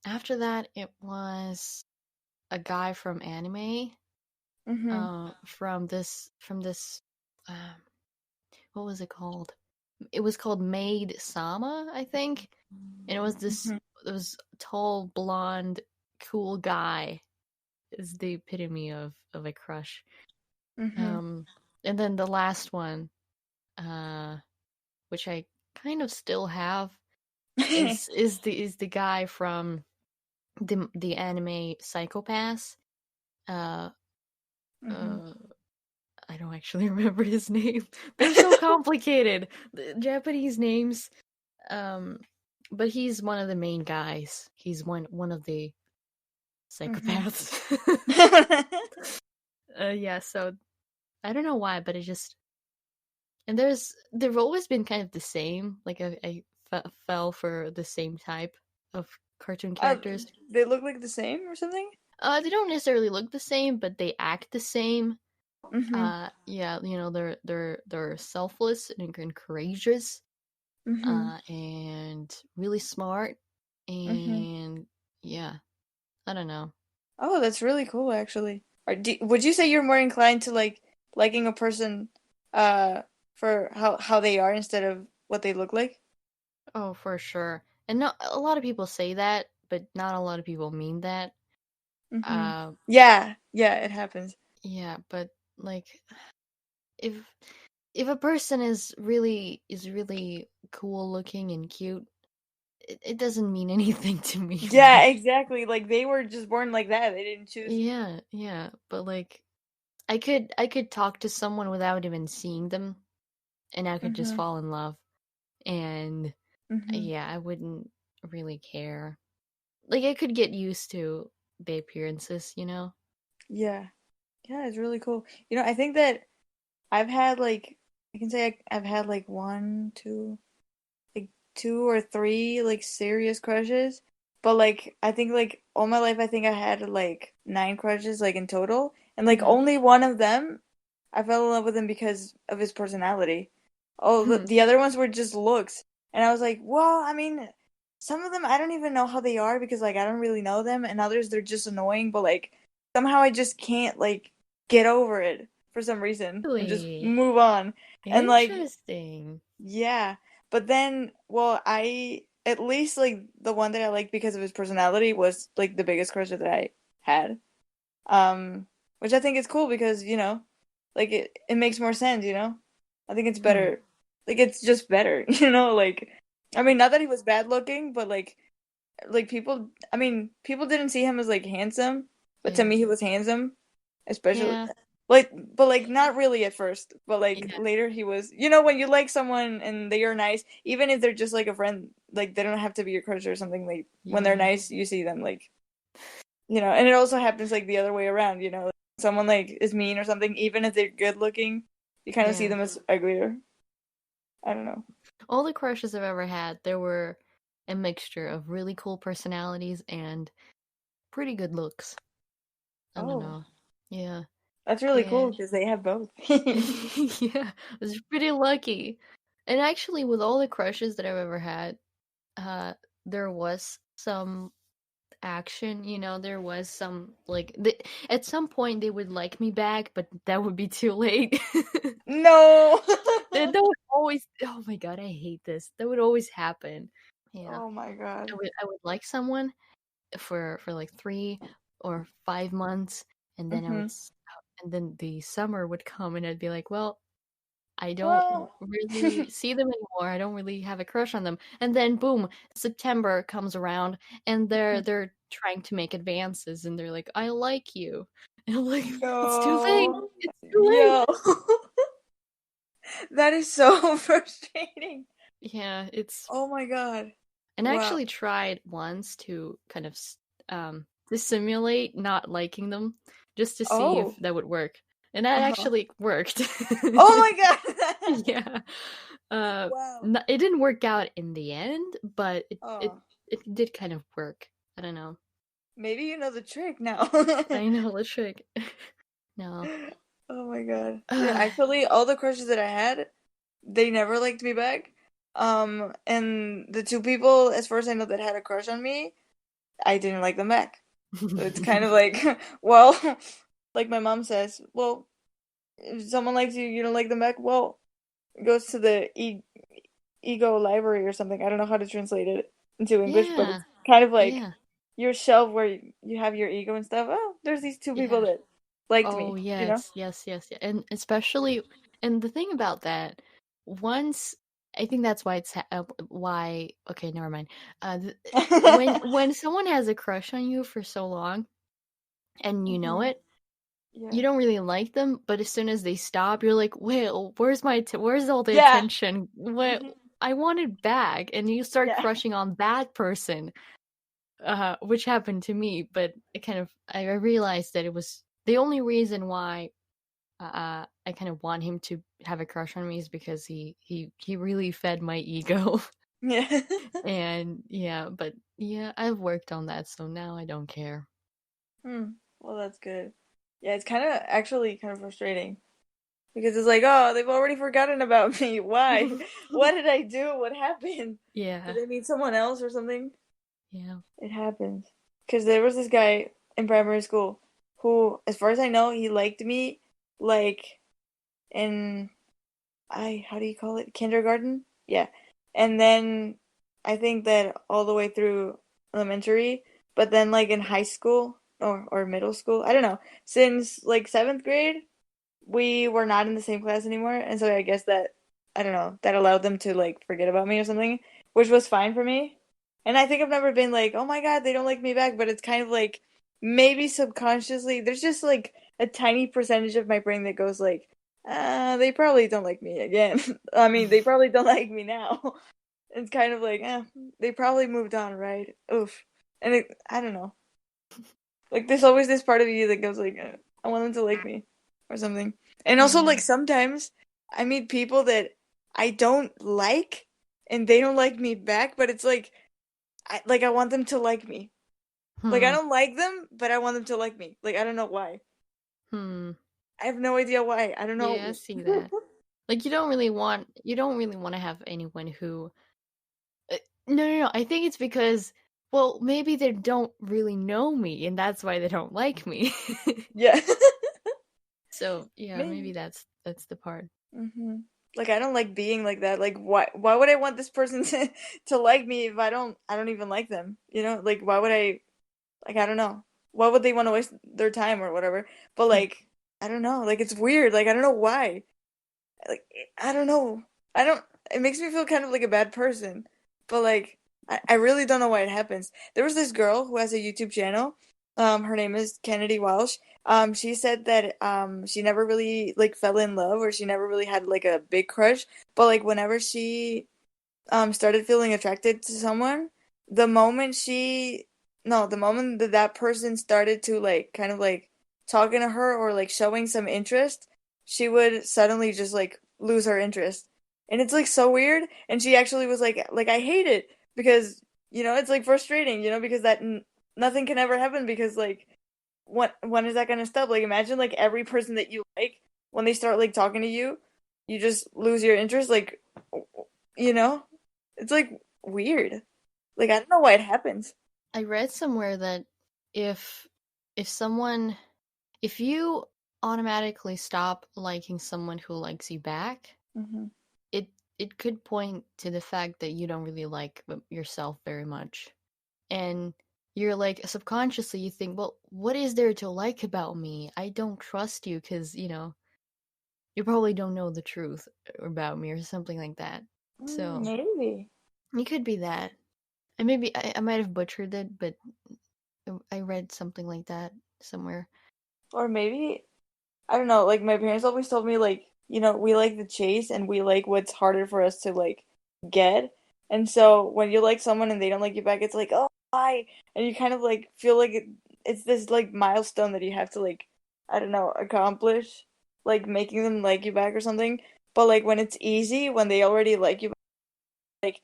after that it was a guy from anime, Mm-hmm. from this, um, what was it called? It was called Maid Sama, I think. And Mm-hmm. it was tall, blonde, cool guy is the epitome of a crush. Mm-hmm. Um, and then the last one, uh, which I kind of still have, is the guy from the anime Psychopass. Uh, Mm-hmm. uh, I don't actually remember his name. They're so complicated. The Japanese names. Um, but he's one of the main guys. He's one of the Mm-hmm. psychopaths. Yeah, so I don't know why, but it just and they've always been kind of the same. Like I fell for the same type of cartoon Uh, characters. they look like the same or something? They don't necessarily look the same, but they act the same. Mm-hmm. Yeah, they're selfless and courageous, Mm-hmm. and really smart, Mm-hmm. and yeah, I don't know. Oh, that's really cool, actually. Would you say you're more inclined to like liking a person, uh, for how they are instead of what they look like? Oh, for sure. And not a lot of people say that, but not a lot of people mean that. Mm-hmm. Uh, Yeah, yeah, it happens. yeah, but like if if a person is really cool looking and cute, it doesn't mean anything to me, Yeah, really. exactly. Like they were just born like that. They didn't choose. Yeah, yeah, but like I could talk to someone without even seeing them, and I could just Mhm. fall in love. And Mhm. yeah, I wouldn't really care. Like I could get used to the appearances, you know? Yeah. Yeah, it's really cool. I think that I've had like I can say I've had like one, two, like two or three like serious crushes. But like I think like all my life I think I had like nine crushes like in total. And like Mm-hmm. only one of them I fell in love with him because of his personality. Oh, the, Hmm. the other ones were just looks. And I was like, well, I mean, some of them I don't even know how they are because like I don't really know them, and others they're just annoying, but like somehow I just can't like get over it for some reason and just Really move on. And like interesting. yeah, but then well, I at least like the one that I liked because of his personality was like the biggest crush that I had. Um, which I think is cool because, like it makes more sense. I think it's Hmm. better. Like it's just better, like I mean, not that he was bad looking, but like people I mean, people didn't see him as like handsome, but to Yeah. me he was handsome, especially Yeah. like but like not really at first, but like Yeah. later he was. When you like someone and they are nice, even if they're just like a friend, like they don't have to be your crush or something, like when they're Yeah. nice, you see them like and it also happens like the other way around. Like, someone like is mean or something, even if they're good looking, you kind of see Yeah. them as uglier. I don't know. All the crushes I've ever had, there were a mixture of really cool personalities and pretty good looks. I don't Oh, know. Yeah. that's really Yeah. cool because they have both. Yeah. I was pretty lucky. And actually, with all the crushes that I've ever had, uh, there was some action, there was some like at some point they would like me back, but that would be too late. No. That would always, oh my god, I hate this. That would always happen. Yeah. Oh my God. I would like someone for like 3 or 5 months, and then Hmm. and then the summer would come and I'd be like, well, I don't Well. really see them anymore. I don't really have a crush on them. And then boom, September comes around and they're trying to make advances and they're like, "I like you." And I'm like, "It's too late. No. It's too late." Yo. That is so frustrating. Yeah, it's Oh my God. and I Wow. actually tried once to kind of to simulate not liking them just to see if Oh. that would work. And that Uh-huh. actually worked. Oh my God. Yeah. Wow. It didn't work out in the end, but Oh. it did kind of work. I don't know. Maybe you know the trick now. I know the trick. No. Oh my God. Yeah, actually, all the crushes that I had, they never liked me back. And the two people, as far as I know, that had a crush on me, I didn't like them back. So it's kind of like, well, like my mom says, well, if someone likes you, you don't like them back, well, it goes to the ego library or something. I don't know how to translate it into English, but Yeah. it's kind of like Yeah. your shelf where you have your ego and stuff. Oh, there's these two people Yeah. that liked Oh, me. yes. Yes, yes, yeah. And especially and the thing about that, once I think that's why why okay, never mind. When someone has a crush on you for so long and you know Hmm. it, Yeah. you don't really like them, but as soon as they stop, you're like, "Wait, where's all the Yeah. attention? What Hmm. I want it back." And you start Yeah. crushing on that person, which happened to me, but I realized that it was the only reason why I kind of want him to have a crush on me is because he really fed my ego. Yeah. And yeah, but yeah, I've worked on that, so now I don't care. Hmm. Well, that's good. Yeah, it's kind of actually kind of frustrating because it's like, oh, they've already forgotten about me. Why? What did I do? What happened? Did Yeah. they meet someone else or something? Yeah. It happens. Because there was this guy in primary school who, as far as I know, he liked me like in how do you call it? Kindergarten? Yeah. And then I think that all the way through elementary, but then like in high school or middle school, I don't know, since like seventh grade, we were not in the same class anymore, and so I guess that I don't know, that allowed them to like forget about me or something, which was fine for me. And I think I've never been like, "Oh my God, they don't like me back," but it's kind of like maybe subconsciously there's just like a tiny percentage of my brain that goes like, they probably don't like me again." I mean, they probably don't like me now. It's kind of like, they probably moved on, right? Oof. And I don't know. Like there's always this part of you that goes like, I want them to like me or something. And also Yeah. like sometimes I meet people that I don't like and they don't like me back, but it's like I want them to like me. Like I Hmm. don't like them, but I want them to like me. Like I don't know why. Hmm. I have no idea why. I don't Yeah, I know. see that. Like you don't really want to have anyone who no. I think it's because well, maybe they don't really know me and that's why they don't like me. Yeah. So, yeah, maybe Maybe. that's the part. Like I don't like being like that. Like why would I want this person to like me if I don't even like them? You know? Like why would I like I don't know. Why would they want to waste their time or whatever? But like I don't know. Like it's weird. Like I don't know why. Like I don't know. I don't it makes me feel kind of like a bad person. But like I really don't know why it happens. There was this girl who has a YouTube channel. Her name is Kennedy Walsh. She said that she never really like fell in love or she never really had like a big crush. But like whenever she started feeling attracted to someone, the moment she no, the moment that that person started to like kind of like talking to her or like showing some interest, she would suddenly just like lose her interest. And it's like so weird. And she actually was like I hate it because it's like frustrating, because that nothing can ever happen because like when is that gonna stop? Like imagine like every person that you like when they start like talking to you, you just lose your interest like you know? It's like weird. Like I don't know why it happens. I read somewhere that if if someone if you automatically stop liking someone who likes you back, Hmm. it it could point to the fact that you don't really like yourself very much. And you're like subconsciously you think, well, what is there to like about me? I don't trust you because you probably don't know the truth about me or something like that. So Maybe. it could be that. And maybe I might have butchered it, but I read something like that somewhere. Or maybe I don't know, like my parents always told me like, we like the chase and we like what's harder for us to like get. And so when you like someone and they don't like you back, it's like, oh, why? And you kind of like feel like it's this like milestone that you have to like, I don't know, accomplish, like making them like you back or something. But like when it's easy, when they already like you, like,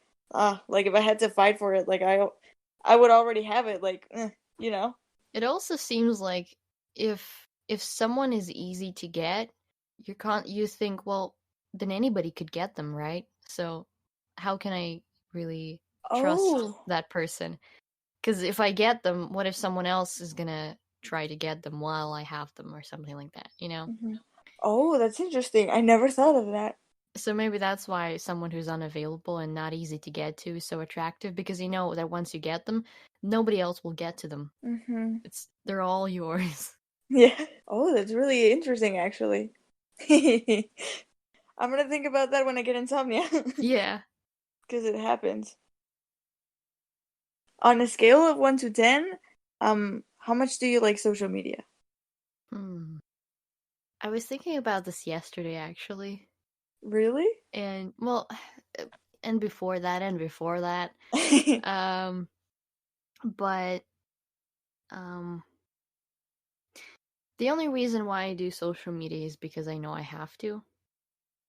like if I had to fight for it, like I would already have it, like, you know? It also seems like if someone is easy to get, you think, well, then anybody could get them, right? So how can I really trust Oh. that person? Because if I get them, what if someone else is gonna try to get them while I have them or something like that, you know? Mhm. Oh, that's interesting. I never thought of that. So maybe that's why someone who's unavailable and not easy to get to is so attractive because you know that once you get them, nobody else will get to them. Hmm. They're all yours. Yeah. Oh, that's really interesting, actually. I'm gonna think about that when I get insomnia, Yeah. because it happens. On a scale of 1 to 10, how much do you like social media? Hmm. I was thinking about this yesterday actually. Really? And well, and before that and before that. Um but um the only reason why I do social media is because I know I have to,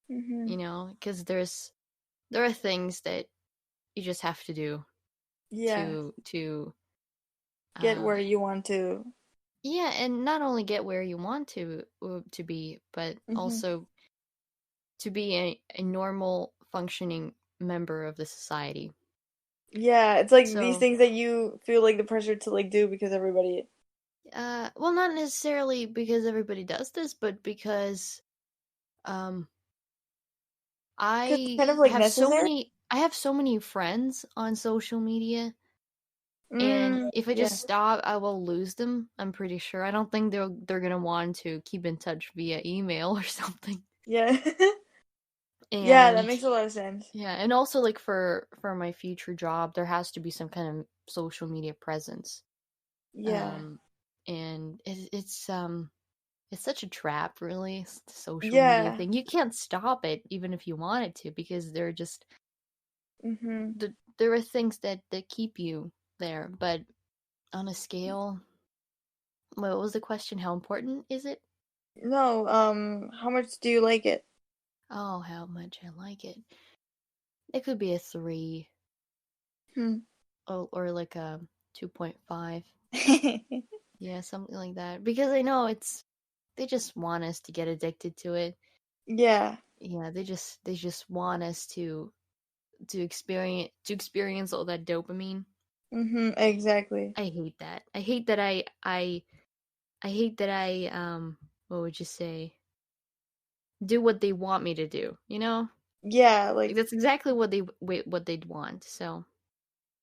Hmm. because there are things that you just have to do Yeah. to Get uh where you want to. yeah, and not only get where you want to be, but Hmm. also to be a normal functioning member of the society. Yeah, it's like these So things that you feel like the pressure to like do because everybody. well, not necessarily because everybody does this, but because um Because it's kind of like necessary. I have so many friends on social media And if I Yeah. just stop, I will lose them. I'm pretty sure. I don't think they're gonna want to keep in touch via email or something. Yeah. Yeah, that And makes a lot of sense. yeah, and also like for my future job, there has to be some kind of social media presence. Yeah. Um, and it's such a trap, really. The social media Yeah. thing. You can't stop it even if you wanted to, because they're just Mhm. there are things that keep you there. But on a scale, what was the question? How important is it? No, how much do you like it? Oh, how much I like it. It could be a 3 Hmm. or like a 2.5. Yeah, something like that. Because I know they just want us to get addicted to it. Yeah. Yeah, they just want us to experience all that dopamine. Mhm. Exactly. I hate that. I hate that I what would you say? Do what they want me to do, you know? Yeah, Like like that's exactly what they'd want. So,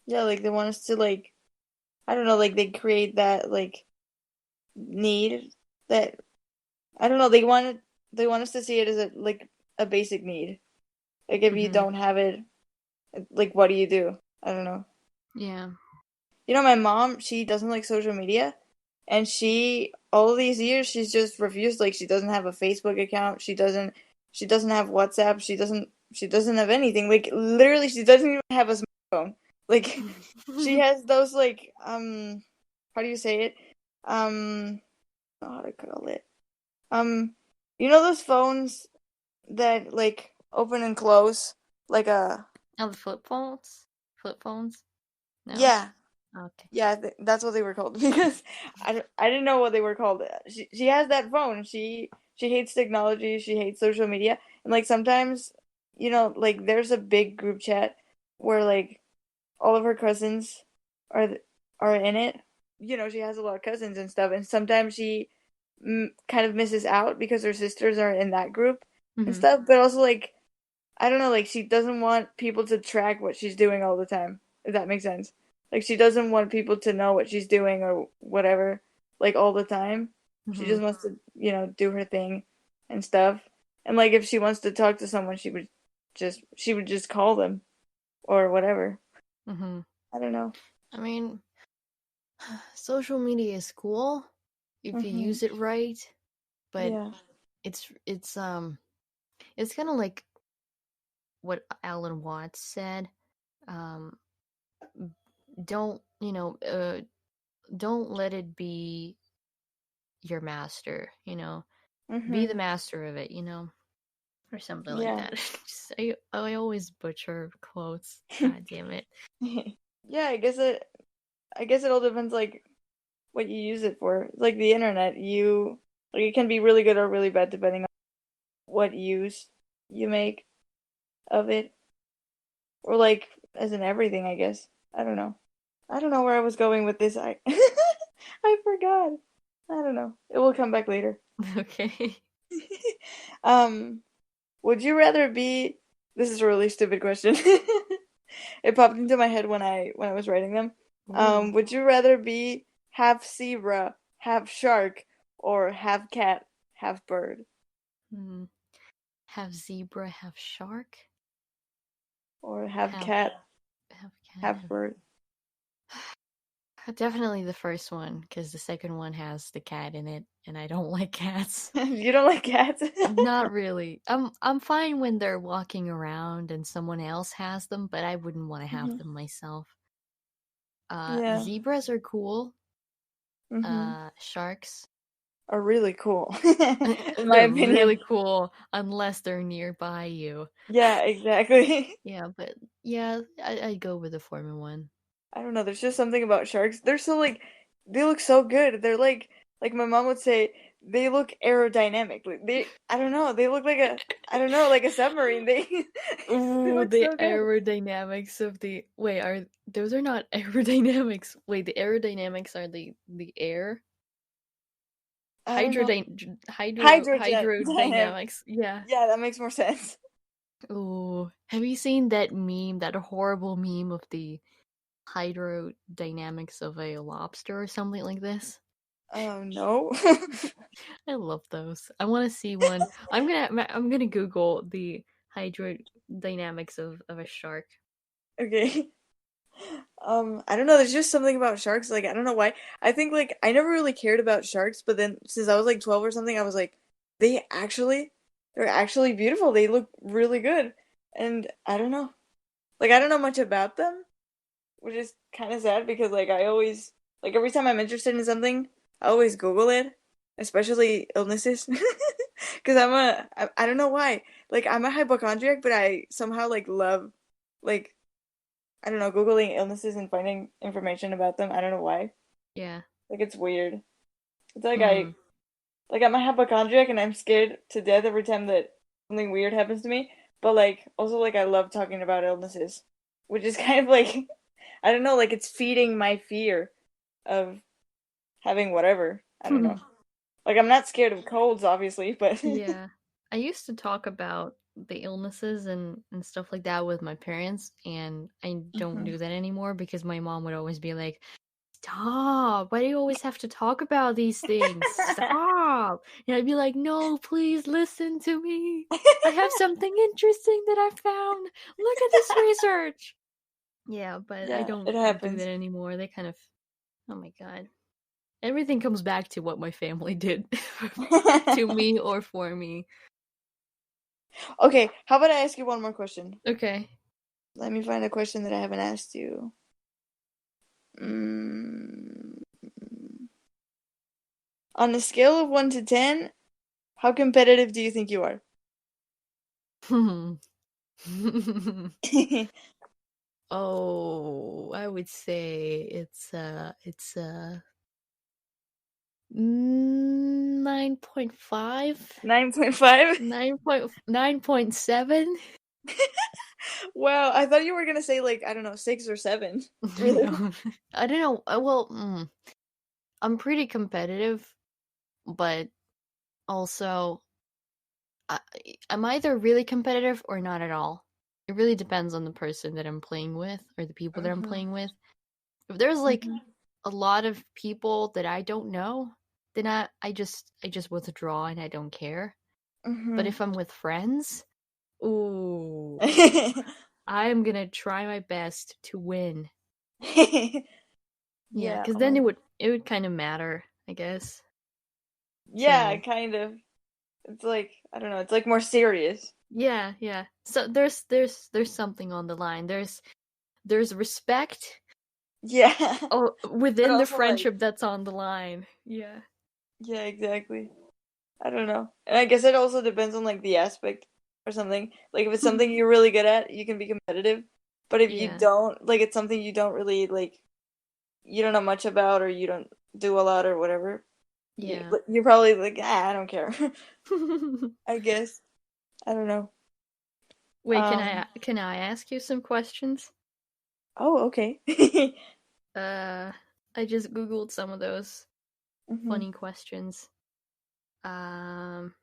yeah, like they want us to like I don't know, like they create that like need that I don't know, they want us to see it as a like a basic need. Like if you mhm. don't have it, like what do you do? I don't know. Yeah. You know, my mom, she doesn't like social media, and she all these years she's just refused. Like she doesn't have a Facebook account. She doesn't have WhatsApp. She doesn't have anything. Like literally, she doesn't even have a smartphone. Like she has those like how do you say it? I don't know how to call it. Um, you know those phones that like open and close like a Oh, the flip phones? Flip phones? No? yeah. Okay. Yeah, that's what they were called because I didn't know what they were called. She has that phone. She hates technology. She hates social media. And like sometimes, you know, like there's a big group chat where like all of her cousins are are in it. You know, she has a lot of cousins and stuff. And sometimes she kind of misses out because her sisters are in that group and Mhm. stuff. But also like I don't know, like she doesn't want people to track what she's doing all the time, if that makes sense. Like she doesn't want people to know what she's doing or whatever, like all the time. She Mhm. just wants to, you know, do her thing and stuff. And like if she wants to talk to someone, she would just call them or whatever. Mhm. I don't know. I mean, social media is cool if you Mhm. use it right, but Yeah. it's kind of like what Alan Watts said. Um, don't don't let it be your master. Be the Mhm. master of it. Or something like Yeah. that. I always butcher quotes. God damn it. Yeah, I guess it all depends like what you use it for. Like the internet, you like it can be really good or really bad depending on what use you make of it. Or like as in everything, I guess. I don't know. I don't know where I was going with this. I I forgot. I don't know. It will come back later. Okay. Um, would you rather be this is a really stupid question. It popped into my head when I was writing them. Ooh. Would you rather be half zebra, half shark, or half cat, half bird? Hmm. Have zebra, have shark, Or half have cat, have cat, half bird? definitely the first one, because the second one has the cat in it, and I don't like cats. You don't like cats? Not really. I'm fine when they're walking around and someone else has them, but I wouldn't want to have Mhm. them myself. Yeah. Zebras are cool. Mhm. Sharks, Are really cool, in my they're opinion. really cool unless they're nearby you. Yeah, exactly. Yeah, but yeah, I'd go with the former one. I don't know. There's just something about sharks. They're so like they look so good. They're like my mom would say they look aerodynamic. Like they I don't know. They look like a I don't know like a submarine. They they Ooh, look the so good. aerodynamics of the wait, are those are not aerodynamics. Wait, the aerodynamics are the air I don't know. Hydrogen dynamic. hydrodynamics. Yeah. Yeah, that makes more sense. Ooh, have you seen that meme, that horrible meme of the hydrodynamics of a lobster or something like this? Oh no. I love those. I want to see one. I'm gonna Google the hydrodynamics of a shark. Okay. I don't know, there's just something about sharks, like I don't know why. I think like I never really cared about sharks, but then since I was like 12 or something, I was like, they're actually beautiful. They look really good. And I don't know. Like I don't know much about them, which is kind of sad because like I always like every time I'm interested in something, I always Google it, especially illnesses. Because I don't know why. Like I'm a hypochondriac, but I somehow like love like I don't know, Googling illnesses and finding information about them. I don't know why. Yeah. Like it's weird. It's Hmm. like I'm a hypochondriac and I'm scared to death every time that something weird happens to me. But like also like I love talking about illnesses, which is kind of like I don't know, like it's feeding my fear of having whatever. I don't know. Like I'm not scared of colds, obviously, but Yeah. I used to talk about the illnesses and stuff like that with my parents, and I don't Mhm. do that anymore because my mom would always be like, "Stop! Why do you always have to talk about these things? Stop!" And I'd be like, "No, please listen to me. I have something interesting that I found. Look at this research." Yeah, but I Yeah, don't it do happens. that anymore. They kind of, oh my god. Everything comes back to what my family did to me or for me. Okay, how about I ask you one more question? Okay. Let me find a question that I haven't asked you. Mm. On a scale of 1 to 10, how competitive do you think you are? Hmm. Oh, I would say it's 9.5, 9.5? 9.7. Wow, I thought you were gonna say like, I don't know, 6 or 7. Really? No, I don't know. Well, I'm pretty competitive, but also I, I'm either really competitive or not at all. It really depends on the person that I'm playing with or the people that I'm Mm-hmm. playing with. If there's like Mm-hmm. a lot of people that I don't know, then I just withdraw and I don't care. But Mm-hmm. if I'm with friends, ooh, I'm gonna try my best to win. Yeah, Yeah, because oh then my. it would kind of matter, I guess. Yeah, So kind of. It's like, I don't know, it's like more serious. yeah, yeah. So there's something on the line. There's respect. Yeah. Oh, But within the also like, friendship that's on the line. Yeah. yeah, exactly. I don't know. And I guess it also depends on like the aspect or something. Like if it's something you're really good at, you can be competitive. But if you Yeah. don't, like it's something you don't really like, you don't know much about or you don't do a lot or whatever, Yeah. you're probably like, ah, I don't care. I guess. I don't know. Wait, can Um, I ask you some questions? oh, okay. Uh, I just googled some of those hmm. funny questions. Um,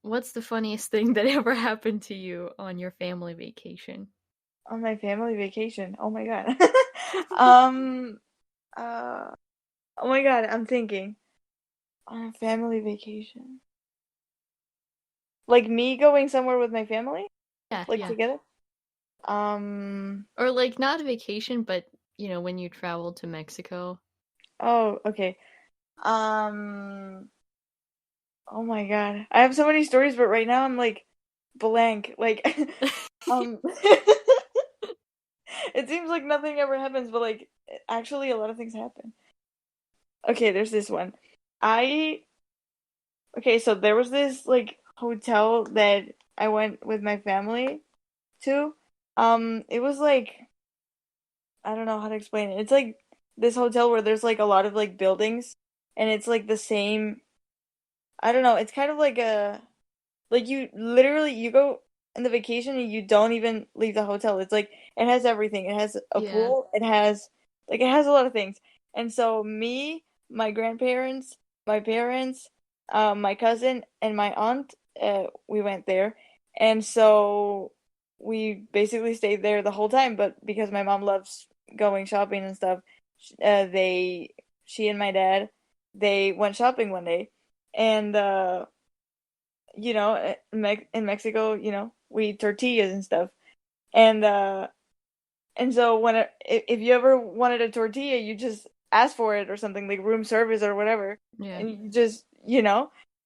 what's the funniest thing that ever happened to you on your family vacation? On my family vacation. Oh my God. Um, uh, oh my God, I'm thinking. On a family vacation. Like me going somewhere with my family? Yeah, Like yeah. together? Um, Or like not a vacation, but when you traveled to Mexico. oh, okay. Um, oh my God. I have so many stories, but right now I'm like blank. Like, um, it seems like nothing ever happens, but like actually a lot of things happen. Okay, there's this one. I, okay, so there was this like hotel that I went with my family to. It was like, I don't know how to explain it. It's like this hotel where there's like a lot of like buildings and it's like the same. I don't know. It's kind of like a like you literally you go in the vacation and you don't even leave the hotel. It's like it has everything. It has a Yeah. pool. It has a lot of things. And so me, my grandparents, my parents, my cousin, and my aunt, we went there. And so we basically stayed there the whole time. But because my mom loves going shopping and stuff, she and my dad, they went shopping one day, and in Mexico, we eat tortillas and stuff, and so if you ever wanted a tortilla, you just ask for it or something like room service or whatever, Yeah. and you just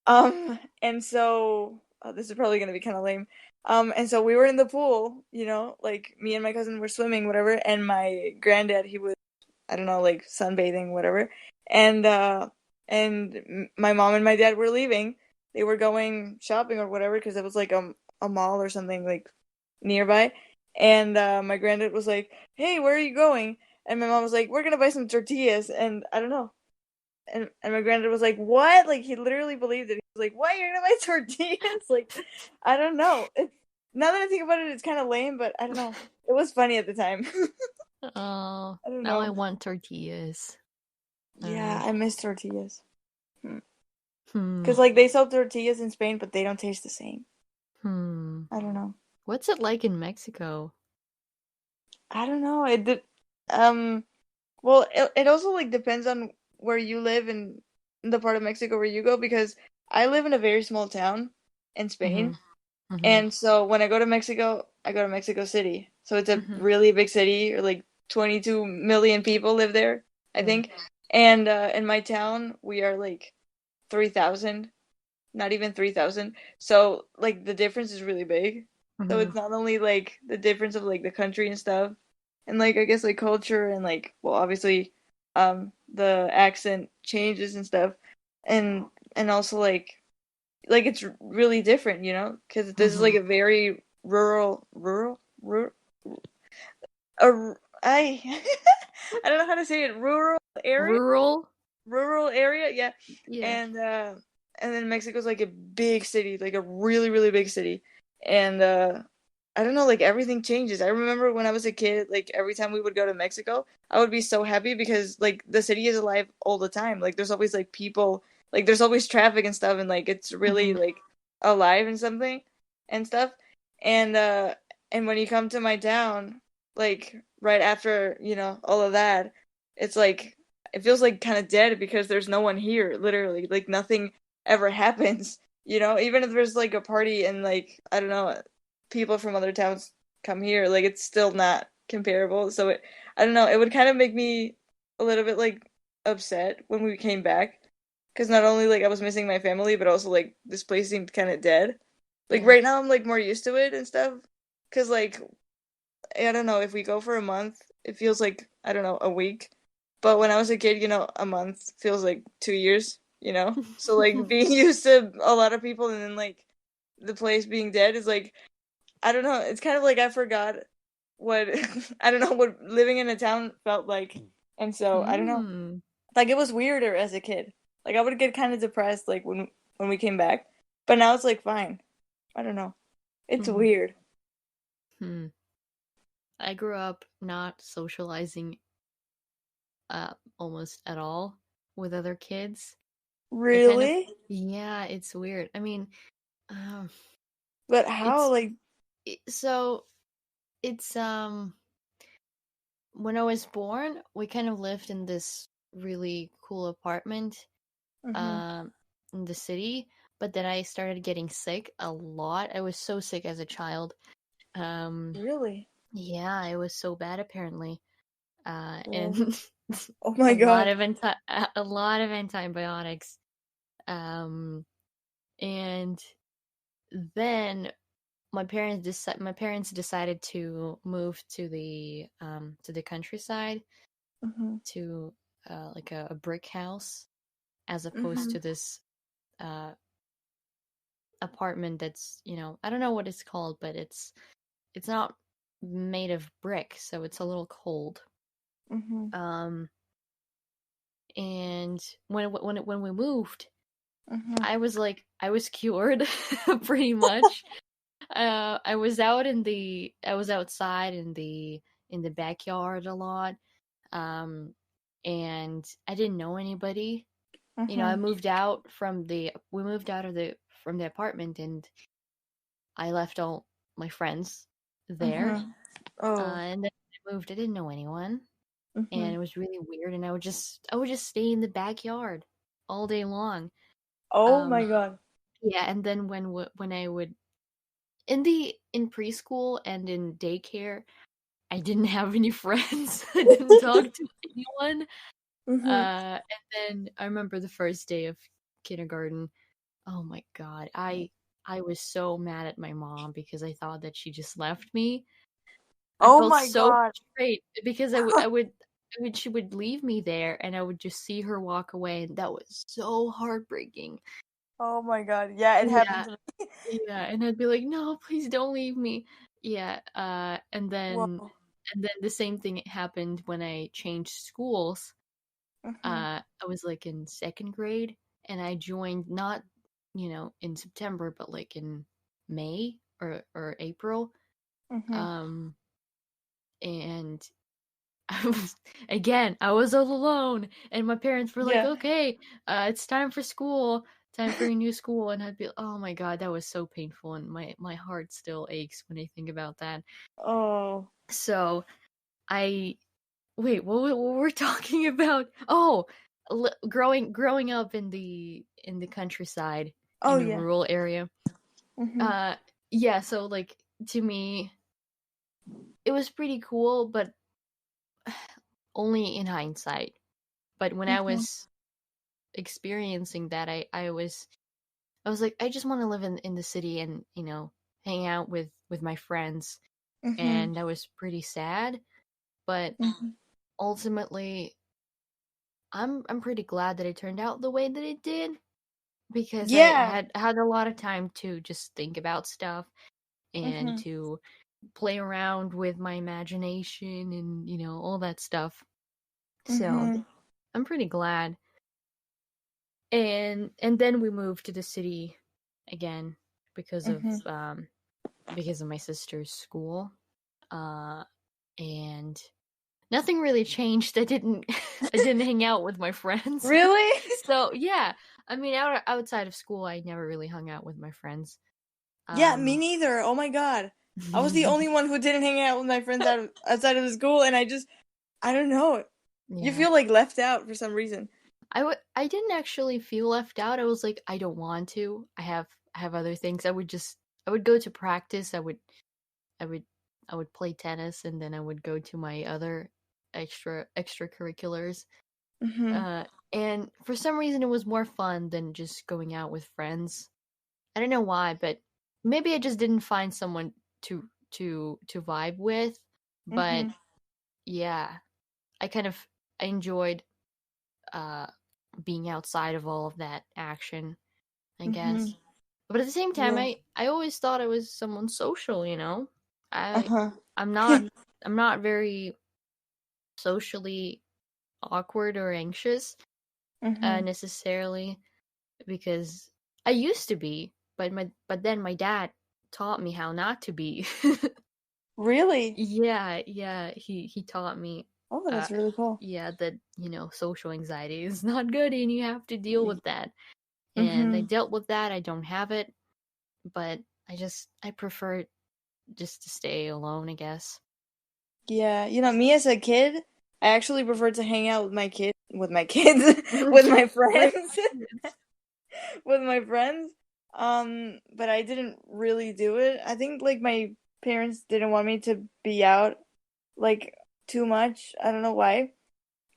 and so this is probably gonna be kind of lame. And so we were in the pool, like me and my cousin were swimming, whatever, and my granddad, he was, I don't know, like sunbathing, whatever, and my mom and my dad were leaving. They were going shopping or whatever because it was like a mall or something like nearby. And my granddad was like, "Hey, where are you going?" And my mom was like, "We're gonna buy some tortillas." And I don't know. And my granddad was like, "What?" Like he literally believed it. He was like, "What? You're gonna buy tortillas?" Like, I don't know. Now that I think about it, it's kind of lame, but I don't know. It was funny at the time. Oh, I don't now I know. want tortillas. Yeah, I miss tortillas. Hmm. Because like they sell tortillas in Spain, but they don't taste the same. Hmm. I don't know. What's it like in Mexico? I don't know. It did. Um. Well, it also like depends on where you live in the part of Mexico where you go because I live in a very small town in Mm-hmm. Spain. Mm-hmm. And so when I go to Mexico, I go to Mexico City. So it's a Mm-hmm. really big city, or like 22 million people live there, I Yeah. think. And in my town, we are like 3,000, not even 3,000. So like the difference is really big. So Mm-hmm. it's not only like the difference of like the country and stuff, and like I guess like culture and like well obviously the accent changes and stuff, and also like it's really different, because this is Mm-hmm. like a very rural a I I don't know how to say it, area Rural? rural area, yeah. Yeah. And then Mexico's like a big city, like a really really big city, and I don't know, like everything changes. I remember when I was a kid, like every time we would go to Mexico, I would be so happy because like the city is alive all the time. Like there's always like people, like there's always traffic and stuff, and like it's really Mm-hmm. like alive and something and stuff. And when you come to my town, like right after, all of that, it's like it feels like kind of dead because there's no one here, literally. Like nothing ever happens, even if there's like a party and like I don't know, people from other towns come here, like it's still not comparable. So I don't know, it would kind of make me a little bit like upset when we came back because not only like I was missing my family, but also like this place seemed kind of dead. Like Yeah. right now I'm like more used to it and stuff because like I don't know, if we go for a month, it feels like, I don't know, a week. But when I was a kid, a month feels like 2 years, So like being used to a lot of people and then like the place being dead is like, I don't know, it's kind of like I forgot what I don't know what living in a town felt like. And so I don't know. Mm. Like it was weirder as a kid. Like I would get kind of depressed like when we came back. But now it's like fine. I don't know. It's Mm-hmm. weird. Hmm. I grew up not socializing almost at all with other kids. It kind of, Really? yeah, it's weird. I mean, um, But how it's like so it's when I was born, we kind of lived in this really cool apartment mhm. um in the city, but then I started getting sick a lot. I was so sick as a child. Um Really? yeah, it was so bad apparently. Well, And oh my God. a lot of antibiotics. Um and then my parents decided to move to the countryside, Mhm. to like a brick house, as opposed Mhm. to this uh apartment that's, I don't know what it's called, but it's not made of brick, so it's a little cold. Mhm. um and when we moved, Mhm. I was cured pretty much. I was outside in the backyard a lot. Um and I didn't know anybody. I Mhm. moved out from the we moved out of the from the apartment, and I left all my friends there. Mhm. Oh. And then when I moved, I didn't know anyone, and it Mhm. was really weird. And I would just stay in the backyard all day long. Oh Um, my God. yeah, and then when I would in preschool and in daycare, I didn't have any friends. I didn't talk to anyone. Mhm. And then I remember the first day of kindergarten. Oh my God, I was so mad at my mom because I thought that she just left me. I Oh felt my so God. betrayed because I would she would leave me there and I would just see her walk away, and that was so heartbreaking. Oh my God. Yeah, it happened Yeah, to me. yeah, and I'd be like, "No, please don't leave me." Yeah, Whoa. and then the same thing happened when I changed schools. Mhm. I was like in second grade, and I joined not, in September, but like in May or April. Mhm. Um, and I was I was all alone, and my parents were like, Yeah. "Okay, it's time for school, time for a new school," and I'd be, "Oh my God, that was so painful," and my heart still aches when I think about that. Oh. So I wait, what we're talking about? Oh, growing up in the countryside Oh in a yeah. rural area. Mhm. Uh, yeah, so like to me, it was pretty cool, but only in hindsight. But when I Mhm. was experiencing that, I was like, I just want to live in the city and hang out with my friends, Mhm. and I was pretty sad. But Mhm. ultimately, I'm pretty glad that it turned out the way that it did, because I Yeah. had a lot of time to just think about stuff and Mhm. to play around with my imagination and all that stuff. So Mhm. I'm pretty glad. And then we moved to the city again because of Mhm. um because of my sister's school. Uh and nothing really changed. I didn't hang out with my friends. Really? So yeah, I mean, outside of school, I never really hung out with my friends. Yeah, me Um, neither. Oh my God. I was the only one who didn't hang out with my friends outside of the school, and I don't know. You yeah, feel like left out for some reason. I didn't actually feel left out. I was like, I don't want to. I have other things. I would go to practice. I would I would play tennis, and then I would go to my other extracurriculars. Mhm. Uh, and for some reason, it was more fun than just going out with friends. I don't know why, but maybe I just didn't find someone to vibe with. But Mhm. yeah, I kind of I enjoyed uh being outside of all of that action, I guess. Mhm. But at the same time, Yeah. I always thought I was someone social, I Uh-huh. I'm not I'm not very socially awkward or anxious Mhm. necessarily, because I used to be, but then my dad taught me how not to be. Really? Yeah, yeah, he taught me Oh, uh that's really cool. yeah, that social anxiety is not good and you have to deal with that. And I Mhm. dealt with that. I don't have it, but I prefer just to stay alone, I guess. Yeah, me as a kid, I actually prefer to hang out with my kids, with my With friends, kids. with my friends. But I didn't really do it. I think like my parents didn't want me to be out like too much. I don't know why.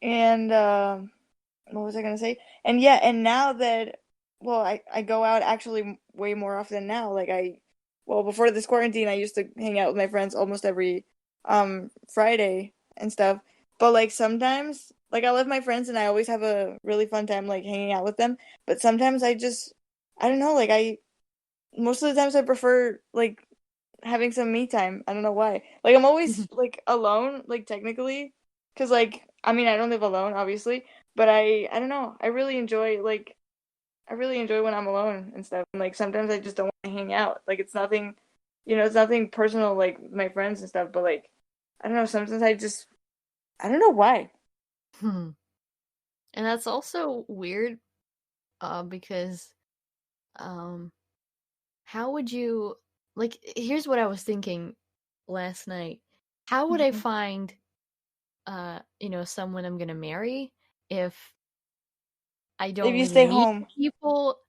And what was I gonna say? And yeah, and now that I go out actually way more often now. Well, before this quarantine, I used to hang out with my friends almost every Friday and stuff. But like sometimes, like I love my friends and I always have a really fun time like hanging out with them. But sometimes I don't know, like I most of the times I prefer like having some me time. I don't know why. Like I'm always like alone, like technically, because like I mean I don't live alone, obviously, but I don't know. I really enjoy when I'm alone and stuff. And like sometimes I just don't want to hang out. Like it's nothing, it's nothing personal like my friends and stuff. But like I don't know. Sometimes I don't know why. And that's also weird, because um how would you, like, here's what I was thinking. last night. How would I find, someone I'm gonna marry if I If don't you really stay meet home. people,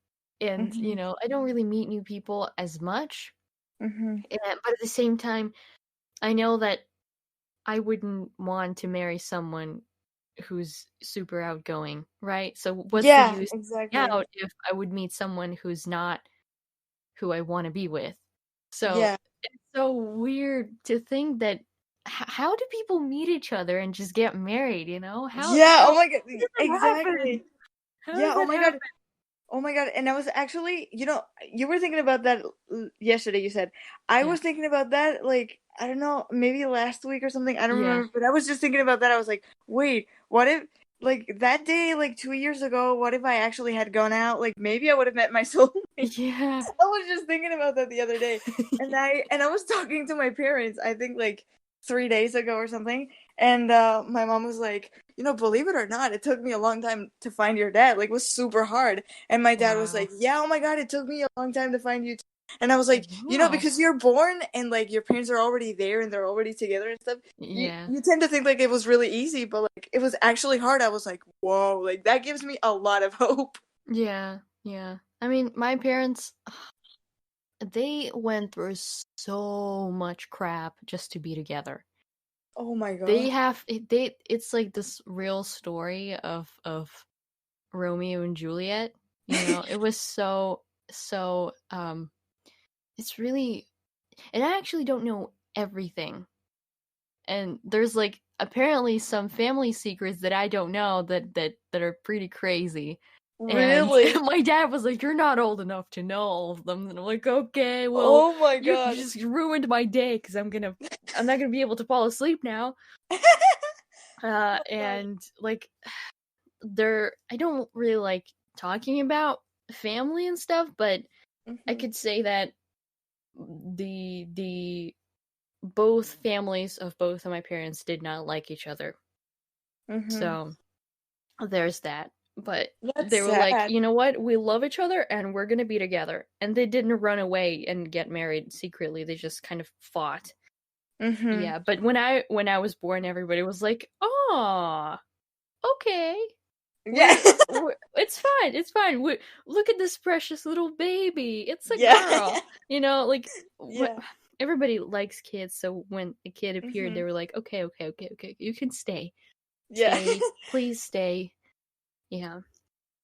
and Mm-hmm. I don't really meet new people as much. Mm-hmm. But at the same time, I know that I wouldn't want to marry someone who's super outgoing, right? So what's the Yeah, use exactly. out if I would meet someone who's not who I want to be with? So Yeah. it's so weird to think that how do people meet each other and just get married, Yeah, oh how my God. does that happen? Exactly. How Yeah, does oh that my God. happen? Oh my God. And I was actually, you were thinking about that yesterday, you said. I Yeah. was thinking about that, like, I don't know, maybe last week or something. I don't Yeah. remember. But I was just thinking about that. I was like, wait, what if, like, that day, like, 2 years ago, what if I actually had gone out? Like, maybe I would have met my soulmate. Yeah. I was just thinking about that the other day. And I was talking to my parents, I think, like, 3 days ago or something. And my mom was like, believe it or not, it took me a long time to find your dad. Like, it was super hard. And my dad was Wow. like, yeah, oh my God, it took me a long time to find you too. And I was like, Wow. because you're born and like your parents are already there and they're already together and stuff, you, Yeah. you tend to think like it was really easy, but like it was actually hard. I was like, whoa, like that gives me a lot of hope. Yeah. Yeah. I mean, my parents, they went through so much crap just to be together. Oh my They God. have it's like this real story of Romeo and Juliet. It was so it's really, and I actually don't know everything. And there's like apparently some family secrets that I don't know that are pretty crazy. And Really? my dad was like, "You're not old enough to know all of them." And I'm like, "Okay, well, Oh my you God. just ruined my day because I'm not gonna be able to fall asleep now." Oh God. And like, I don't really like talking about family and stuff, but I Mhm. could say that the both families of both of my parents did not like each other. Mhm. So there's that. But That's they were like, sad. you know what? We love each other and we're gonna be together. And they didn't run away and get married secretly. They just kind of fought. Mhm. Yeah, but when I was born, everybody was like, "Oh, okay, Yeah. we're it's fine, it's fine. Look at this precious little baby. It's a Yeah. girl." Like Yeah. everybody likes kids, so when a kid appeared, they Mhm. were like, "Okay, okay, okay, okay. You can stay. Yeah. Stay. Please stay." Yeah.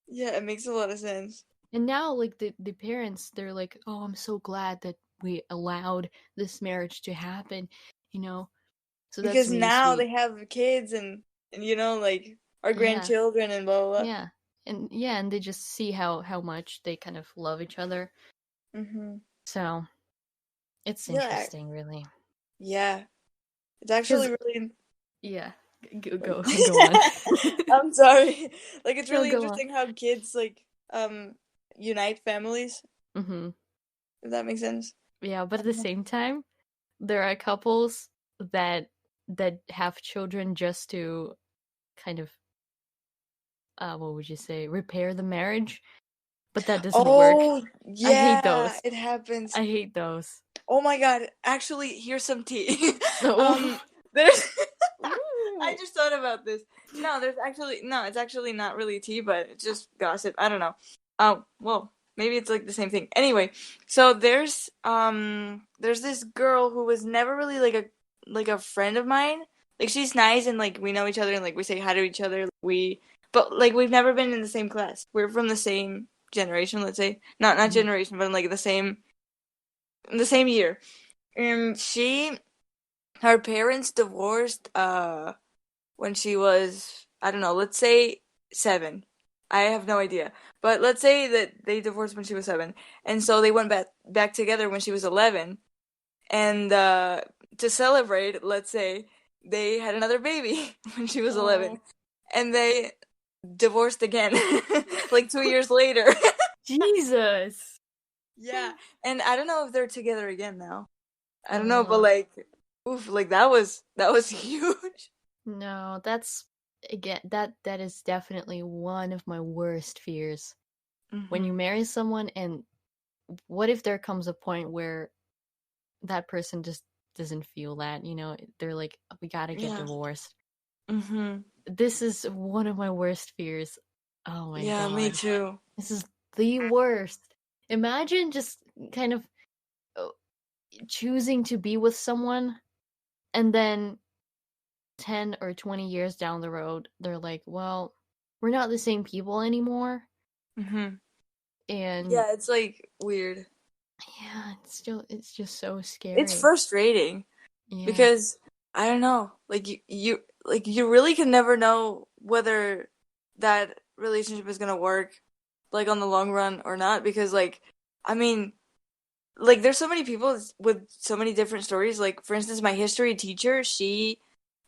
Yeah, it makes a lot of sense. And now like the parents, they're like, "Oh, I'm so glad that we allowed this marriage to happen." You know. So that's Because really now sweet. they have kids and like our Yeah. grandchildren and blah blah Yeah. And they just see how much they kind of love each other. blah. Mhm. So, it's Yeah. interesting, really. Yeah. It's actually Cuz really yeah, like go on. I'm sorry. Like it's No, really go on. interesting how kids like unite families, Mhm. if that makes sense. Yeah, but at the same time, there are couples that have children just to kind of what would you say, repair the marriage, but that doesn't work. Oh, I hate yeah, those. it happens. I hate those. Oh my God. Actually, here's some tea. No. There's I Ooh. just thought about this. No, it's actually not really tea, but it's just gossip. I don't know. Oh, well, maybe it's like the same thing. Anyway, so there's this girl who was never really like a friend of mine. Like she's nice and like we know each other and like we say hi to each other. But like we've never been in the same class. We're from the same generation, let's say. Not Mhm. generation, but in like the same year. And her parents divorced when she was, I don't know, let's say 7. I have no idea. But let's say that they divorced when she was 7. And so they went back together when she was 11. And to celebrate, let's say, they had another baby when she was Oh, 11. And they divorced again, like 2 years later. Jesus. Yeah. And I don't know if they're together again now. I don't know, but Uh, like, oof, like that was huge. no, that's again that is definitely one of my worst fears. When you Mhm. marry someone and what if there comes a point where that person just doesn't feel that, you know, they're like, we gotta get Yeah. divorced. Mm-hmm. This is one of my worst fears. Oh my Yeah, me god. too. This is the worst. Imagine just kind of uh, choosing to be with someone and then 10 or 20 years down the road, they're like, well, we're not the same people anymore. Mm-hmm. And Yeah, it's like weird. yeah, it's just so It's scary. frustrating Yeah. because I don't know, like you really can never know whether that relationship is gonna work like on the long run or not because like I mean like there's so many people with so many different stories. Like for instance, my history teacher, she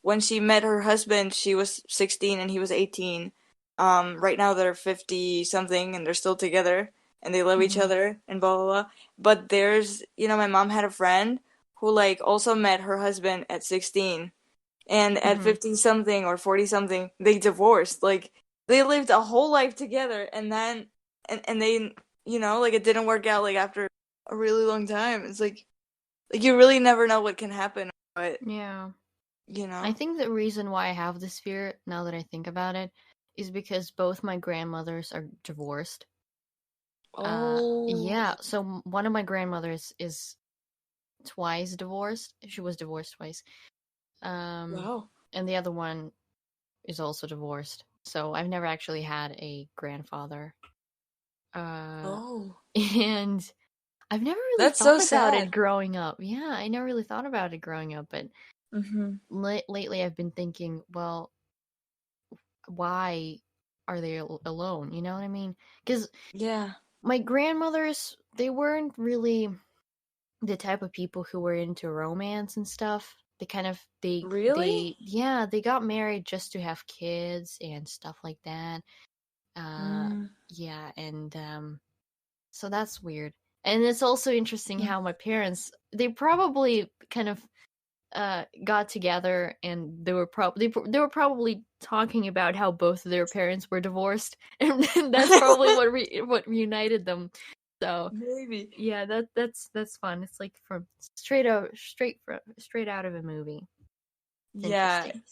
when she met her husband, she was 16 and he was 18. Right now they're 50 something and they're still together and they love each Hmm. other and blah blah blah. But there's, my mom had a friend who like also met her husband at 16 and at Hmm. 50 something or 40 something they divorced. Like they lived a whole life together and then and they like it didn't work out like after a really long time. It's like you really never know what can happen, but Yeah. you I know. think the reason why I have this fear, now that I think about it, is because both my grandmothers are divorced. Oh, Yeah, so one of my grandmothers is twice divorced. She was divorced twice. Um, wow. and the other one is also divorced. So I've never actually had a grandfather. Uh, Oh, and I've never really that's so thought about it sad. growing up. Yeah, I never really thought about it growing up, but Mm-hmm. lately I've been thinking, well, why are they alone? You know what I mean? Because Yeah. my grandmothers, they weren't really the type of people who were into romance and stuff. They kind of Really? they got married just to have kids and stuff like that. Uh Mm. yeah, and so that's weird. And it's also interesting Mm. how my parents, they probably kind of got together and they were probably talking about how both of their parents were divorced and that's probably what reunited them. So Maybe. yeah, that's fun. It's like from straight out of a movie. It's Yeah. interesting.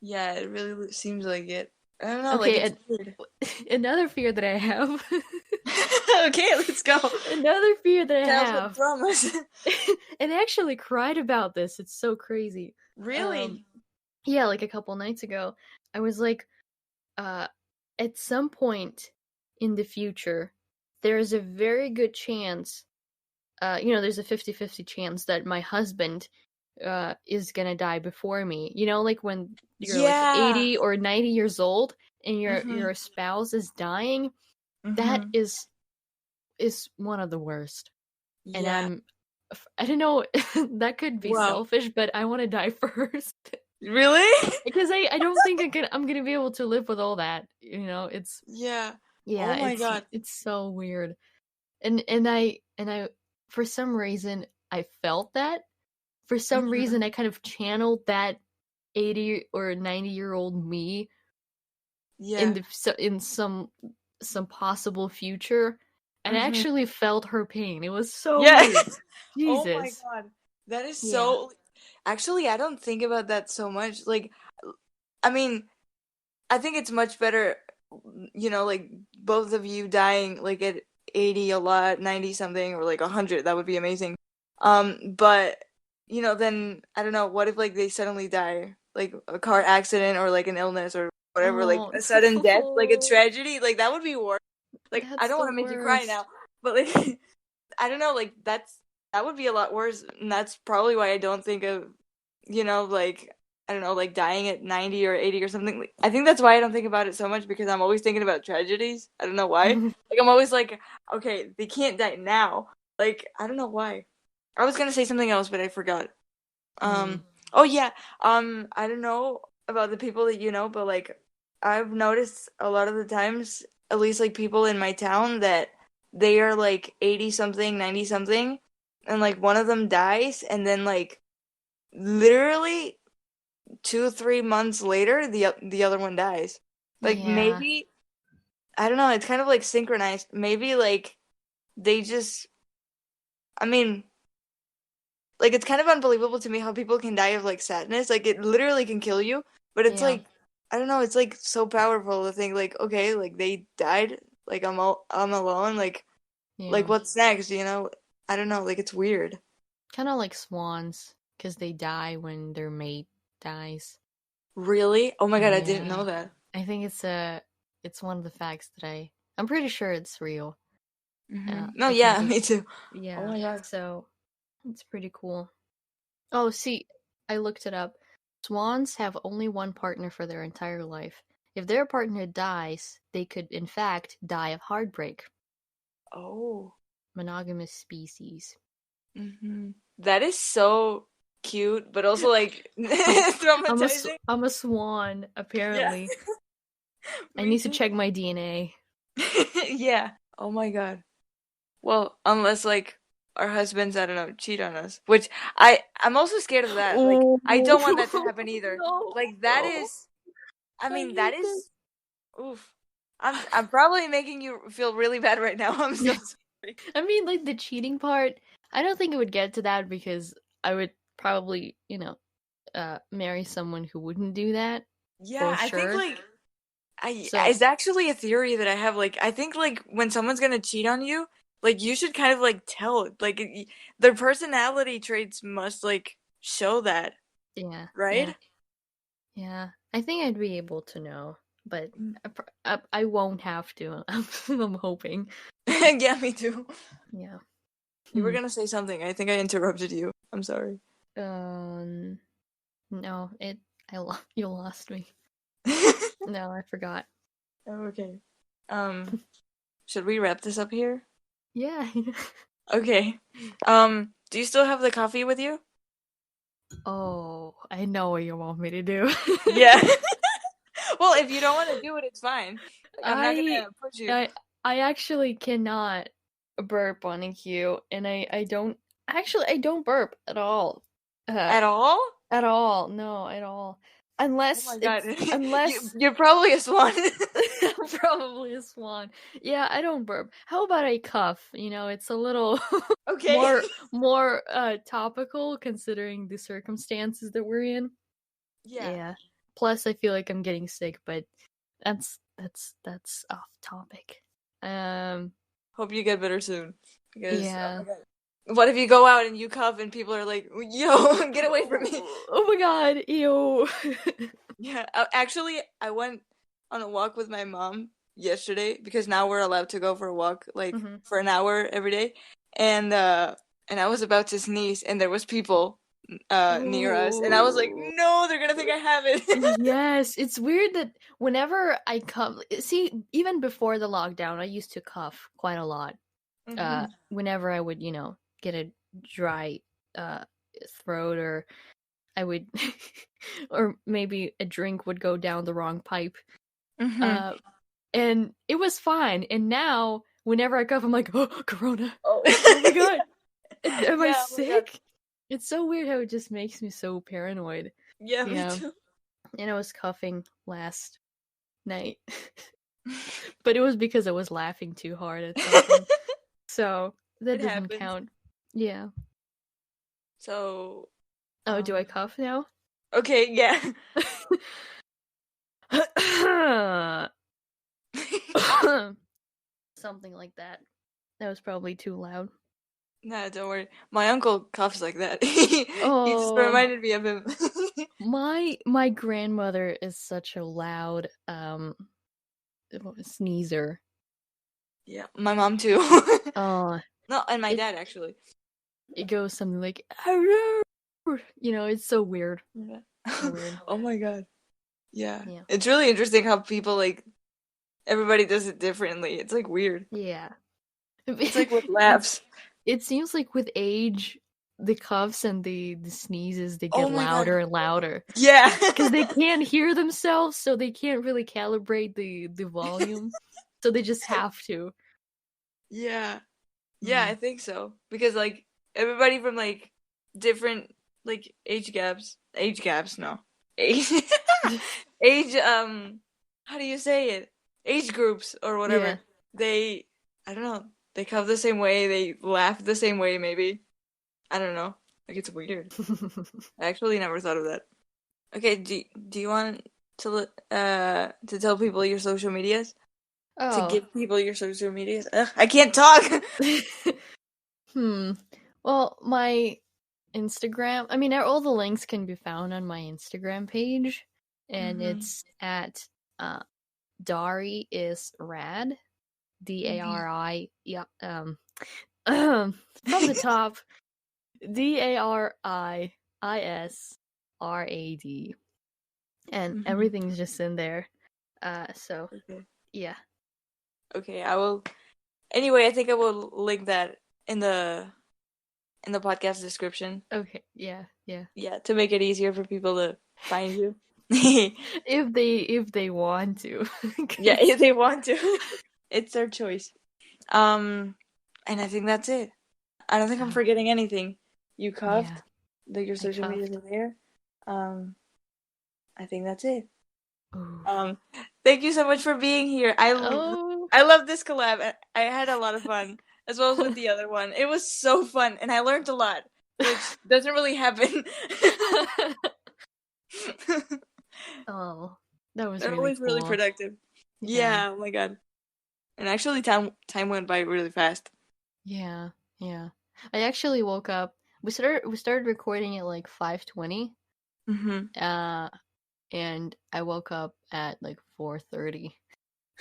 Yeah, it really seems like it. I don't know, like Okay, it's and weird. another fear that I have. Okay, let's go. Another fear that I Childhood have. traumas. And I actually cried about this. It's so crazy. Um Really? yeah, like a couple nights ago, I was like, uh at some point in the future, there is a very good chance, there's a 50-50 chance that my husband is gonna die before me. You know, like when you're like Yeah. 80 or 90 years old and Mm-hmm. your spouse is dying, that Mm-hmm. is one of the worst. And Yeah. I don't know, that could be Wow. selfish, but I want to die first. Really? Because I don't think I'm gonna be able to live with all that. You know, it's Yeah. yeah, Oh my God. it's so weird. And I for some reason I felt that. For some Mm-hmm. reason I kind of channeled that 80 or 90-year-old me in Yeah. in some possible future and I Mm-hmm. actually felt her pain. It was so Yeah. weird. Oh my Jesus. God. That is Yeah. so. Actually, I don't think about that so much. Like, I mean, I think it's much better, like both of you dying like at 80 a lot, 90 something, or like 100. That would be amazing. But, then I don't know, what if like they suddenly die? Like a car accident or like an illness or whatever, like Oh a sudden death, like a no. tragedy? Like that would be worse. Like, I That's don't the want to make you cry now, worst. but like I don't know, like that would be a lot worse, and that's probably why I don't think of, like I don't know, like dying at 90 or 80 or something. Like, I think that's why I don't think about it so much because I'm always thinking about tragedies. I don't know why. Like I'm always like, okay, they can't die now. Like I don't know why. I was gonna say something else, but I forgot. Mm. Um. Oh yeah. I don't know about the people that you know, but like I've noticed a lot of the times, at least like people in my town, that they are like 80 something, 90 something, and like one of them dies, and then like literally 2, 3 months later, the other one dies. Like Yeah. maybe I don't know. It's kind of like synchronized. Maybe like they just. I mean, like it's kind of unbelievable to me how people can die of like sadness. Like it literally can kill you, but it's Yeah, like I don't know, it's like so powerful to think like okay, like they died, like I'm alone, like yeah. what's next, you know? I don't know, like it's weird. Kind of like swans, because they die when their mate dies. Really? Oh my God, I didn't Yeah, know that. I think it's one of the facts that I'm pretty sure it's real. No, I think yeah, they, me too. Oh yeah. my God. So it's pretty cool. Oh, see, I looked it up. Swans have only one partner for their entire life. If their partner dies, they could, in fact, die of heartbreak. Oh. Monogamous species. That is so cute, but also like I'm, traumatizing. I'm a swan, Yeah, apparently. I me need to too. check my DNA. Yeah. Oh my God. Well, unless like our husbands, I don't know, cheat on us, which I'm also scared of that. Like Oh, I don't want that to happen either. no, Like that no. is, I I mean, that hate this. is, oof. I'm probably making you feel really bad right now. I'm so sorry. I mean, like the cheating part, I don't think it would get to that because I would probably, marry someone who wouldn't do that Yeah, for I think sure. like I So, it's actually a theory that I have. Like I think like when someone's gonna cheat on you, like you should kind of like tell it. Like their personality traits must like show that, yeah, yeah, right? yeah. I think I'd be able to know, but I won't have to. I'm hoping. Yeah, me too. Yeah. You were Hmm. gonna say something. I think I interrupted you. I'm sorry. Um, no, you lost me. No, I forgot. Oh, okay. Um, should we wrap this up here? Yeah. Okay. Do you still have the coffee with you? Oh, I know what you want me to do. Yeah. Well, if you don't want to do it, it's fine. Like I'm not I gonna push you. I actually cannot burp on a cue, and I don't actually I don't burp at all. Uh, At all? at all. No, at all. Oh Unless my God. it's You unless you're probably a swan. I'm probably a swan. Yeah, I don't burp. How about I cough? It's a little Okay. more topical considering the circumstances that we're in. Yeah. Yeah. Plus I feel like I'm getting sick, but that's off topic. Um Hope you get better soon. Because oh yeah. my God. What if you go out and you cough and people are like, "Yo, get away from me." Oh my god, ew. Yeah. Actually, I went on a walk with my mom yesterday because now we're allowed to go for a walk like Mhm. for an hour every day. And I was about to sneeze and there was people near us and I was like, Oh. "No, they're gonna think I have it." Yes, it's weird that whenever I cough, see, even before the lockdown, I used to cough quite a lot. Whenever I would, get a dry uh throat, or I would or maybe a drink would go down the wrong pipe. Mm-hmm. Uh and it was fine. And now whenever I cough, I'm like, "Oh, corona. Oh. Oh my god. Am I Yeah, oh my God. sick?" It's so weird how it just makes me so paranoid. Yeah, me Yeah. too. And I was coughing last night. But it was because I was laughing too hard at something. So that It doesn't happens. count. Yeah. So, Oh, do I um, cough now? okay, yeah. Something like that. That was probably too loud. No, don't worry. My uncle coughs like that. He just Oh, reminded me of him. my grandmother is such a loud sneezer. Yeah, my mom too. Oh, No, and my it dad actually. it goes something like, "Hello." It's so weird. Yeah. So weird. Oh my God. Yeah. Yeah. It's really interesting how people like everybody does it differently. It's like weird. Yeah. It's like with it laughs. it seems like with age, the coughs and the sneezes, they Oh get my God. louder and louder Yeah. because they can't hear themselves, so they can't really calibrate the volume. So they just have to. Yeah. Yeah, Mm. I think so. Because like everybody from like different like age gaps, no. Age age how do you say it? Age groups or Yeah. whatever. They I don't know. They cough the same way, they laugh the same way maybe. I don't know. Like, it's weird. I actually never thought of that. Okay, do you want to tell people your social medias? To Oh. give people your social medias? Ugh, I can't talk! Well, my Instagram, I mean, all the links can be found on my Instagram page, and it's at Dari is rad, Dari, yeah, from the top, DARIISRAD, and everything's just in there. So Okay. yeah. Okay, I will. Anyway, I think I will link that in the podcast description. Okay. Yeah. Yeah. Yeah, to make it easier for people to find you. If they want to. Yeah, if they want to. It's their choice. And I think that's it. I don't think I'm forgetting anything. You cuffed. Yeah, Like your social medias are there. I think that's it. Thank you so much for being here. I love this collab. I had a lot of fun, as well as with the other one. It was so fun, and I learned a lot, which doesn't really happen. Oh, that was They're really always cool. really productive. Yeah, oh my god. And actually, time went by really fast. Yeah. I actually woke up. We started recording at like 5:20. And I woke up at like 4:30.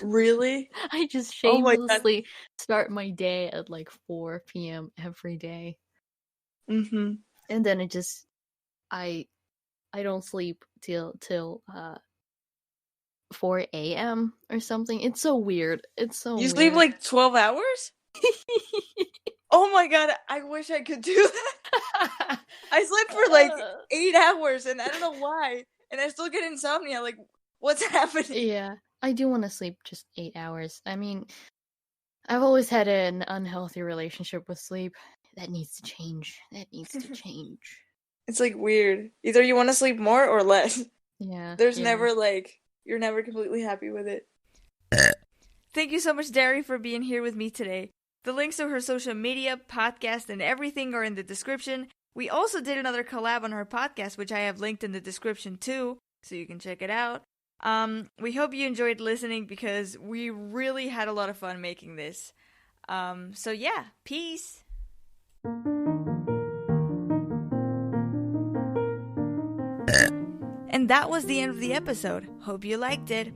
Really? I just shamelessly start my day at like 4 p.m. every day. And then it just I don't sleep till 4 a.m. or something. It's so weird. You sleep like 12 hours? Oh my god, I wish I could do that. I slept for like 8 hours and I don't know why. And I still get insomnia. Like, what's happening? Yeah, I do want to sleep just 8 hours. I mean, I've always had an unhealthy relationship with sleep. That needs to change. It's like weird. Either you want to sleep more or less. Yeah. There's never like, you're never completely happy with it. Thank you so much, Dari, for being here with me today. The links to her social media, podcast, and everything are in the description. We also did another collab on her podcast, which I have linked in the description too, so you can check it out. We hope you enjoyed listening because we really had a lot of fun making this. So yeah, peace! And that was the end of the episode. Hope you liked it.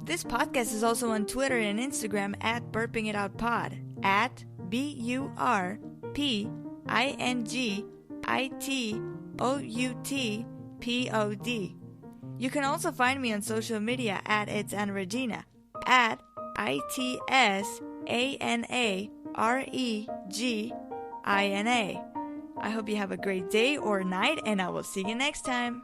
This podcast is also on Twitter and Instagram at Burping It Out Pod, at BURPINGITOUTPOD. You can also find me on social media at It's Ana Regina, at ITSANAREGINA. I hope you have a great day or night, and I will see you next time.